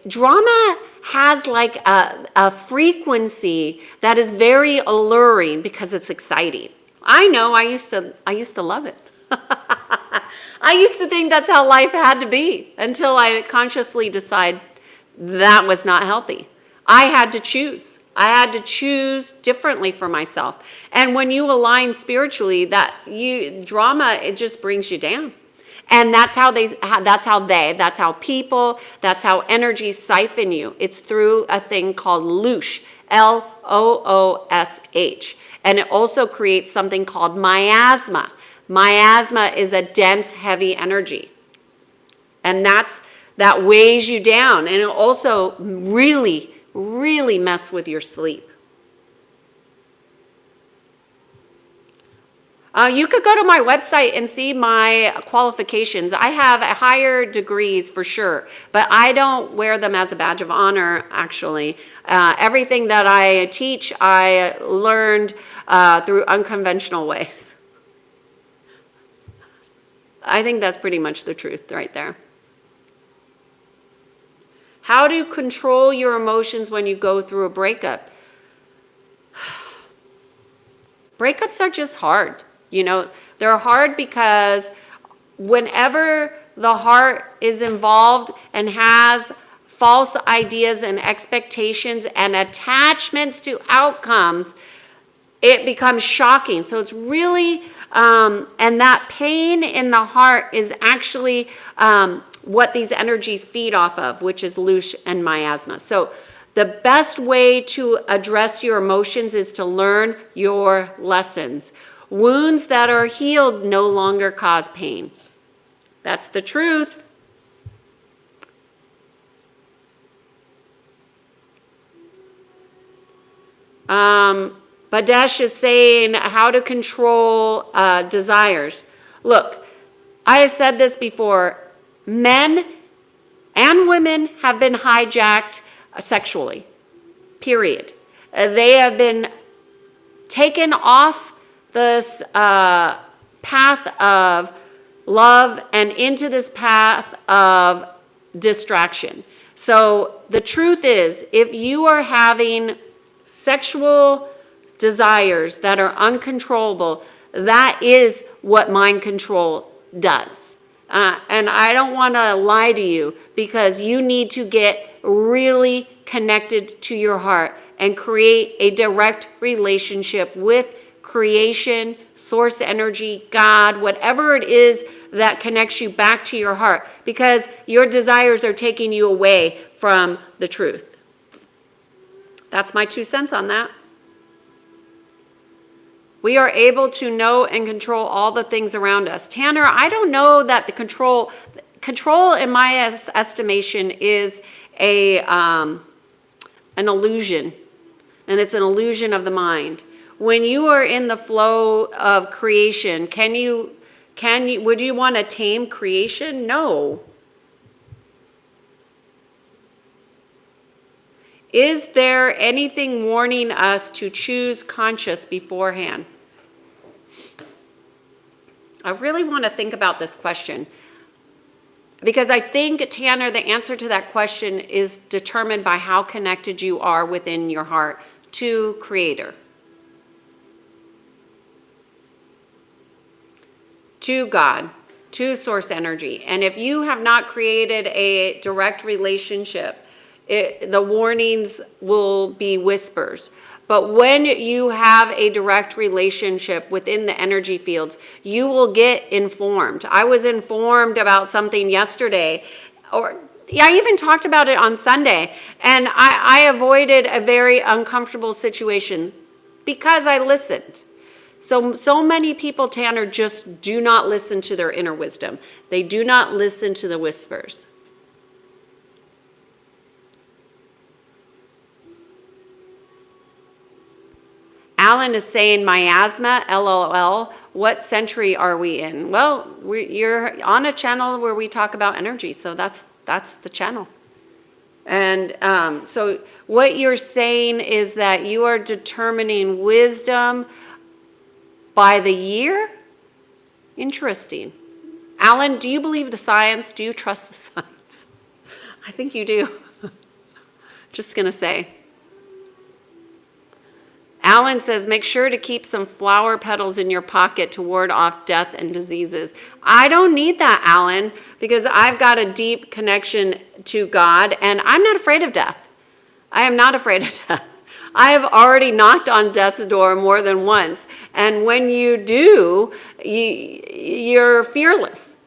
Drama has like a frequency that is very alluring because it's exciting. I know, I used to love it. I used to think that's how life had to be until I consciously decided that was not healthy. I had to choose. I had to choose differently for myself. And when you align spiritually, drama, it just brings you down. And that's how people, that's how energy siphon you. It's through a thing called loosh, Loosh. And it also creates something called miasma. Miasma is a dense, heavy energy. And that weighs you down. And it also really, really mess with your sleep. You could go to my website and see my qualifications. I have higher degrees for sure, but I don't wear them as a badge of honor, actually. Everything that I teach, I learned through unconventional ways. I think that's pretty much the truth right there. How to control your emotions when you go through a breakup. Breakups are just hard. You know, they're hard because whenever the heart is involved and has false ideas and expectations and attachments to outcomes, it becomes shocking. So it's really, and that pain in the heart is actually what these energies feed off of, which is loosh and miasma. So the best way to address your emotions is to learn your lessons. Wounds that are healed no longer cause pain. That's the truth. Badesh is saying how to control desires. Look, I have said this before. Men and women have been hijacked sexually, period. They have been taken off this path of love and into this path of distraction. So the truth is, if you are having sexual desires that are uncontrollable, that is what mind control does. And I don't want to lie to you, because you need to get really connected to your heart and create a direct relationship with creation, source energy, God, whatever it is that connects you back to your heart, because your desires are taking you away from the truth. That's my 2 cents on that. We are able to know and control all the things around us. Tanner, I don't know that the control in my estimation is an illusion, and it's an illusion of the mind. When you are in the flow of creation, would you want to tame creation? No. Is there anything warning us to choose conscious beforehand? I really want to think about this question, because I think, Tanner, the answer to that question is determined by how connected you are within your heart to Creator, to God, to source energy. And if you have not created a direct relationship, the warnings will be whispers. But when you have a direct relationship within the energy fields, you will get informed. I was informed about something yesterday, I even talked about it on Sunday, and I avoided a very uncomfortable situation because I listened. So many people, Tanner, just do not listen to their inner wisdom. They do not listen to the whispers. Alan is saying miasma, LOL. What century are we in? Well, you're on a channel where we talk about energy, so that's the channel. And so what you're saying is that you are determining wisdom by the year? Interesting. Alan, do you believe the science? Do you trust the science? I think you do. Just going to say. Alan says, make sure to keep some flower petals in your pocket to ward off death and diseases. I don't need that, Alan, because I've got a deep connection to God, and I'm not afraid of death. I am not afraid of death. I have already knocked on death's door more than once. And when you do, you're fearless.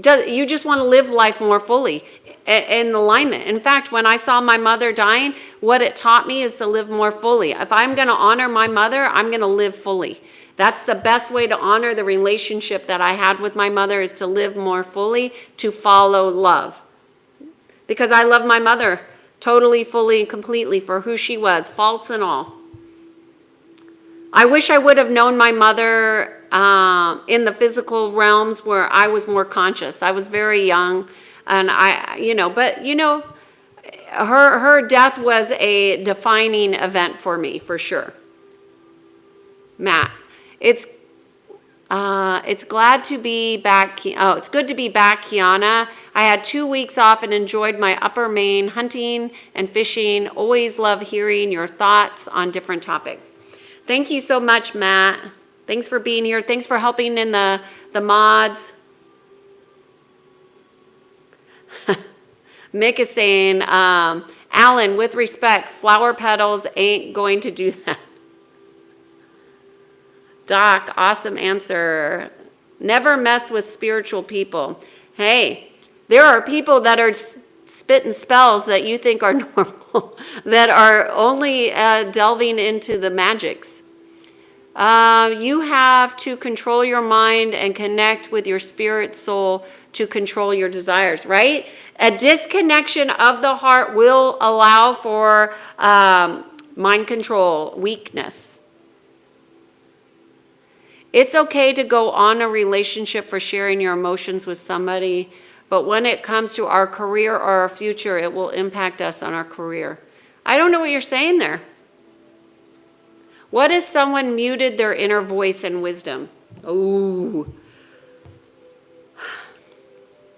You just want to live life more fully in alignment. In fact, when I saw my mother dying, what it taught me is to live more fully. If I'm going to honor my mother, I'm going to live fully. That's the best way to honor the relationship that I had with my mother, is to live more fully, to follow love. Because I love my mother totally, fully, and completely for who she was, faults and all. I wish I would have known my mother in the physical realms where I was more conscious. I was very young, and her death was a defining event for me, for sure. Matt, it's glad to be back. Oh, it's good to be back, Kiana. I had 2 weeks off and enjoyed my Upper Maine hunting and fishing. Always love hearing your thoughts on different topics. Thank you so much, Matt. Thanks for being here. Thanks for helping in the mods. Mick is saying, Alan, with respect, flower petals ain't going to do that. Doc, awesome answer. Never mess with spiritual people. Hey, there are people that are spitting spells that you think are normal, that are only delving into the magics. You have to control your mind and connect with your spirit soul to control your desires, right? A disconnection of the heart will allow for mind control, weakness. It's okay to go on a relationship for sharing your emotions with somebody, but when it comes to our career or our future, it will impact us on our career. I don't know what you're saying there. What if someone muted their inner voice and wisdom? Ooh.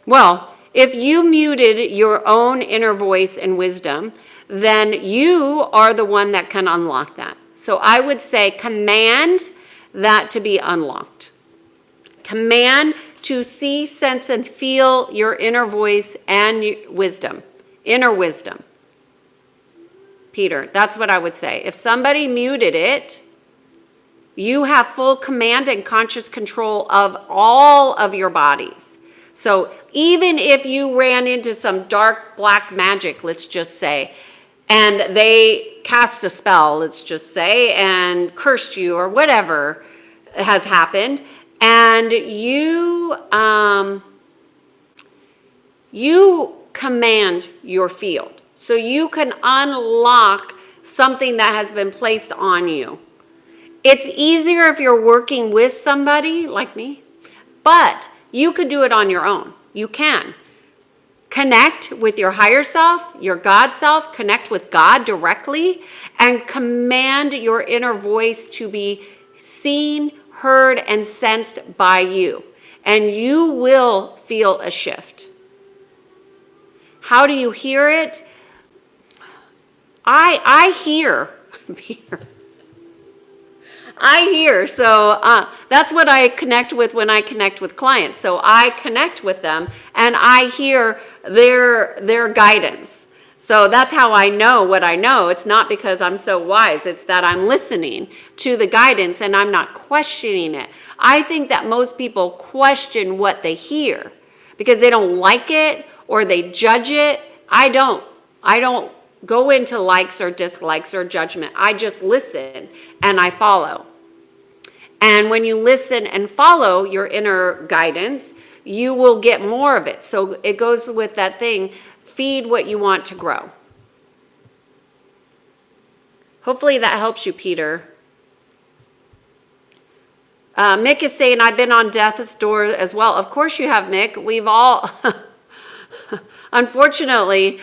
Well, if you muted your own inner voice and wisdom, then you are the one that can unlock that. So I would say command that to be unlocked. Command to see, sense, and feel your inner voice and wisdom, inner wisdom. Peter, that's what I would say. If somebody muted it, you have full command and conscious control of all of your bodies. So even if you ran into some dark black magic, let's just say, and they cast a spell, let's just say, and cursed you or whatever has happened, and you command your field. So you can unlock something that has been placed on you. It's easier if you're working with somebody like me, but you could do it on your own. You can. Connect with your higher self, your God self, connect with God directly, and command your inner voice to be seen, heard, and sensed by you. And you will feel a shift. How do you hear it? I hear. I hear. So that's what I connect with when I connect with clients. So I connect with them and I hear their guidance. So that's how I know what I know. It's not because I'm so wise. It's that I'm listening to the guidance and I'm not questioning it. I think that most people question what they hear because they don't like it or they judge it. I don't go into likes or dislikes or judgment. I just listen and I follow. And when you listen and follow your inner guidance, you will get more of it. So it goes with that thing, feed what you want to grow. Hopefully that helps you, Peter. Mick is saying, I've been on death's door as well. Of course you have, Mick. We've all... Unfortunately,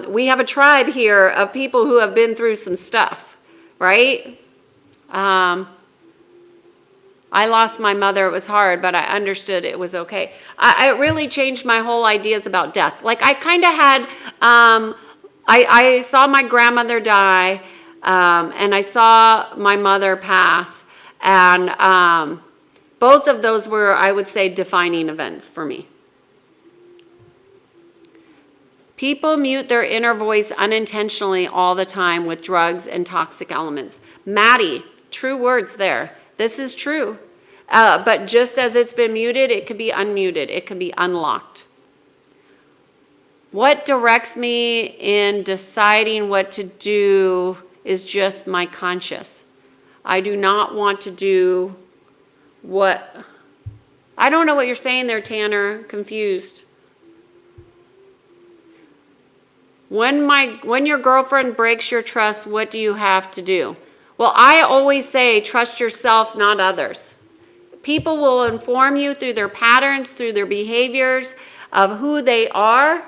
we have a tribe here of people who have been through some stuff, right? I lost my mother. It was hard, but I understood it was okay. It really changed my whole ideas about death. Like I kind of had, I saw my grandmother die, and I saw my mother pass, and both of those were, I would say, defining events for me. People mute their inner voice unintentionally all the time with drugs and toxic elements. Maddie, true words there. This is true. But just as it's been muted, it could be unmuted. It could be unlocked. What directs me in deciding what to do is just my conscience. I do not want to do what... I don't know what you're saying there, Tanner. Confused. When your girlfriend breaks your trust, what do you have to do? Well, I always say trust yourself, not others. People will inform you through their patterns, through their behaviors of who they are,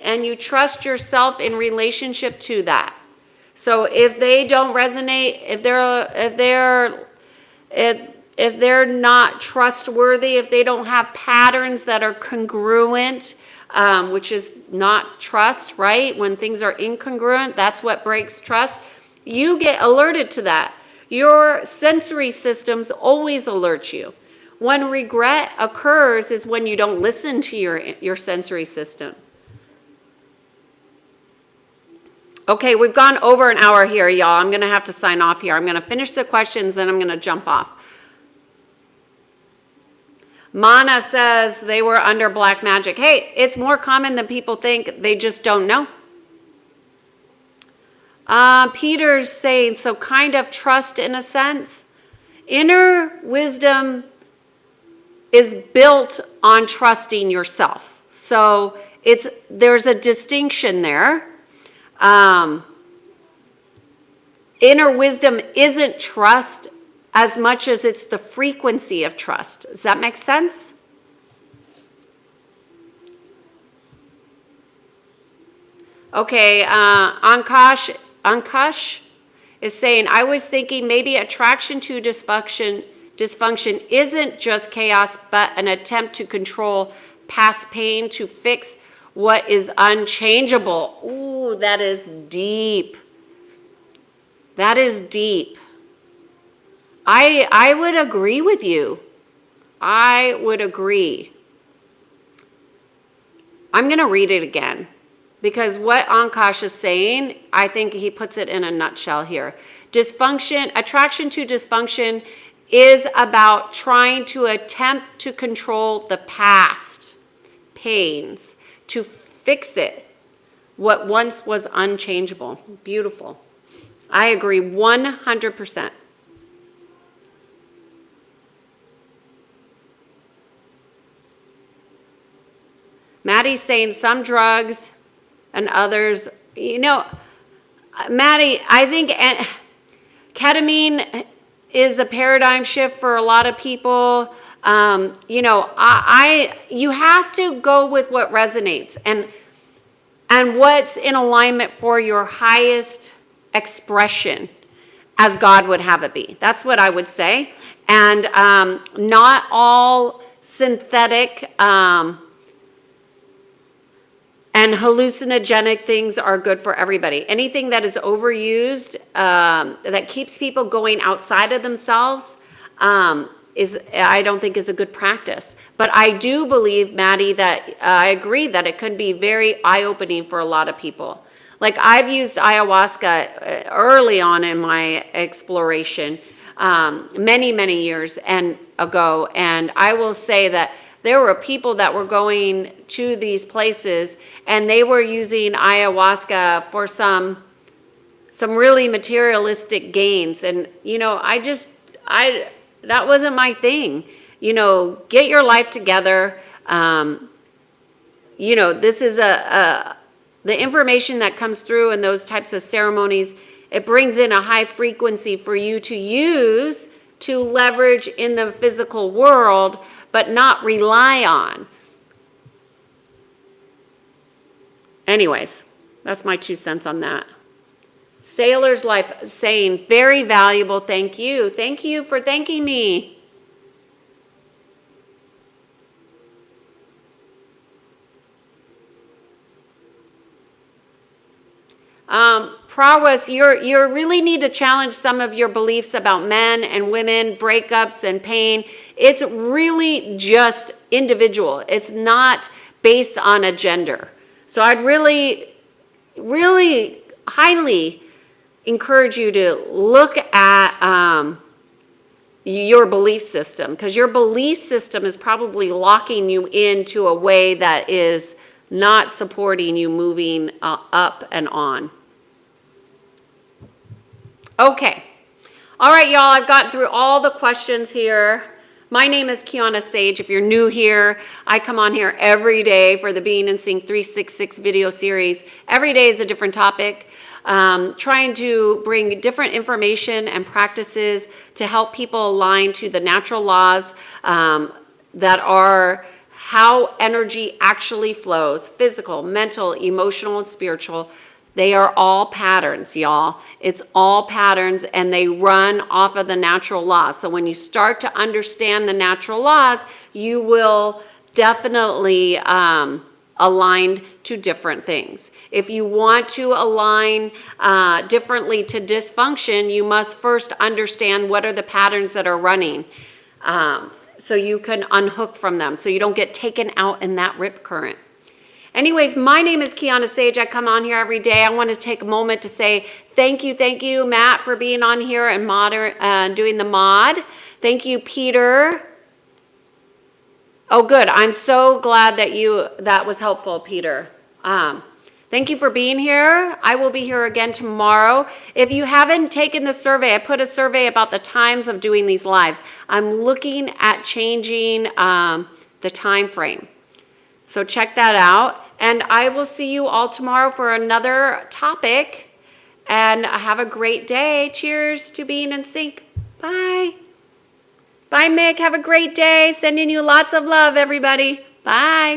and you trust yourself in relationship to that. So if they don't resonate, if they're not trustworthy, if they don't have patterns that are congruent, which is not trust, right? When things are incongruent, that's what breaks trust. You get alerted to that. Your sensory systems always alert you. When regret occurs is when you don't listen to your sensory system. Okay, we've gone over an hour here, y'all. I'm going to have to sign off here. I'm going to finish the questions, then I'm going to jump off. Mana says they were under black magic. Hey, it's more common than people think. They just don't know. Peter's saying, so kind of trust in a sense. Inner wisdom is built on trusting yourself. So there's a distinction there. Inner wisdom isn't trust as much as it's the frequency of trust. Does that make sense? Okay, Ankash is saying, I was thinking maybe attraction to dysfunction isn't just chaos, but an attempt to control past pain to fix what is unchangeable. Ooh, that is deep. That is deep. I would agree with you. I would agree. I'm going to read it again because what Ankash is saying, I think he puts it in a nutshell here. Attraction to dysfunction is about trying to attempt to control the past pains, to fix it, what once was unchangeable. Beautiful. I agree 100%. Maddie's saying some drugs and others, Maddie, I think ketamine is a paradigm shift for a lot of people. You have to go with what resonates and what's in alignment for your highest expression as God would have it be. That's what I would say. And not all synthetic and hallucinogenic things are good for everybody. Anything that is overused, that keeps people going outside of themselves, I don't think is a good practice. But I do believe, Maddie, that I agree that it could be very eye-opening for a lot of people. Like I've used ayahuasca early on in my exploration, many, many years ago, and I will say that there were people that were going to these places and they were using ayahuasca for some really materialistic gains. And, that wasn't my thing. Get your life together. This is the information that comes through in those types of ceremonies. It brings in a high frequency for you to use to leverage in the physical world, but not rely on. Anyways, that's my 2 cents on that. Sailor's Life saying, very valuable, thank you. Thank you for thanking me. Prowess, you really need to challenge some of your beliefs about men and women, breakups and pain. It's really just individual. It's not based on a gender. So I'd really, really highly encourage you to look at, your belief system, because your belief system is probably locking you into a way that is not supporting you moving up and on. Okay. All right, y'all, I've gotten through all the questions here. My name is Kiana Sage. If you're new here, I come on here every day for the Being in Sync 366 video series. Every day is a different topic, trying to bring different information and practices to help people align to the natural laws that are how energy actually flows, physical, mental, emotional, and spiritual. They are all patterns, y'all. It's all patterns, and they run off of the natural laws. So when you start to understand the natural laws, you will definitely align to different things. If you want to align differently to dysfunction, you must first understand what are the patterns that are running, so you can unhook from them, so you don't get taken out in that rip current. Anyways, my name is Kiana Sage. I come on here every day. I want to take a moment to say thank you, Matt, for being on here and doing the mod. Thank you, Peter. Oh, good. I'm so glad that was helpful, Peter. Thank you for being here. I will be here again tomorrow. If you haven't taken the survey, I put a survey about the times of doing these lives. I'm looking at changing the time frame. So check that out. And I will see you all tomorrow for another topic. And have a great day. Cheers to being in sync. Bye. Bye, Mick. Have a great day. Sending you lots of love, everybody. Bye.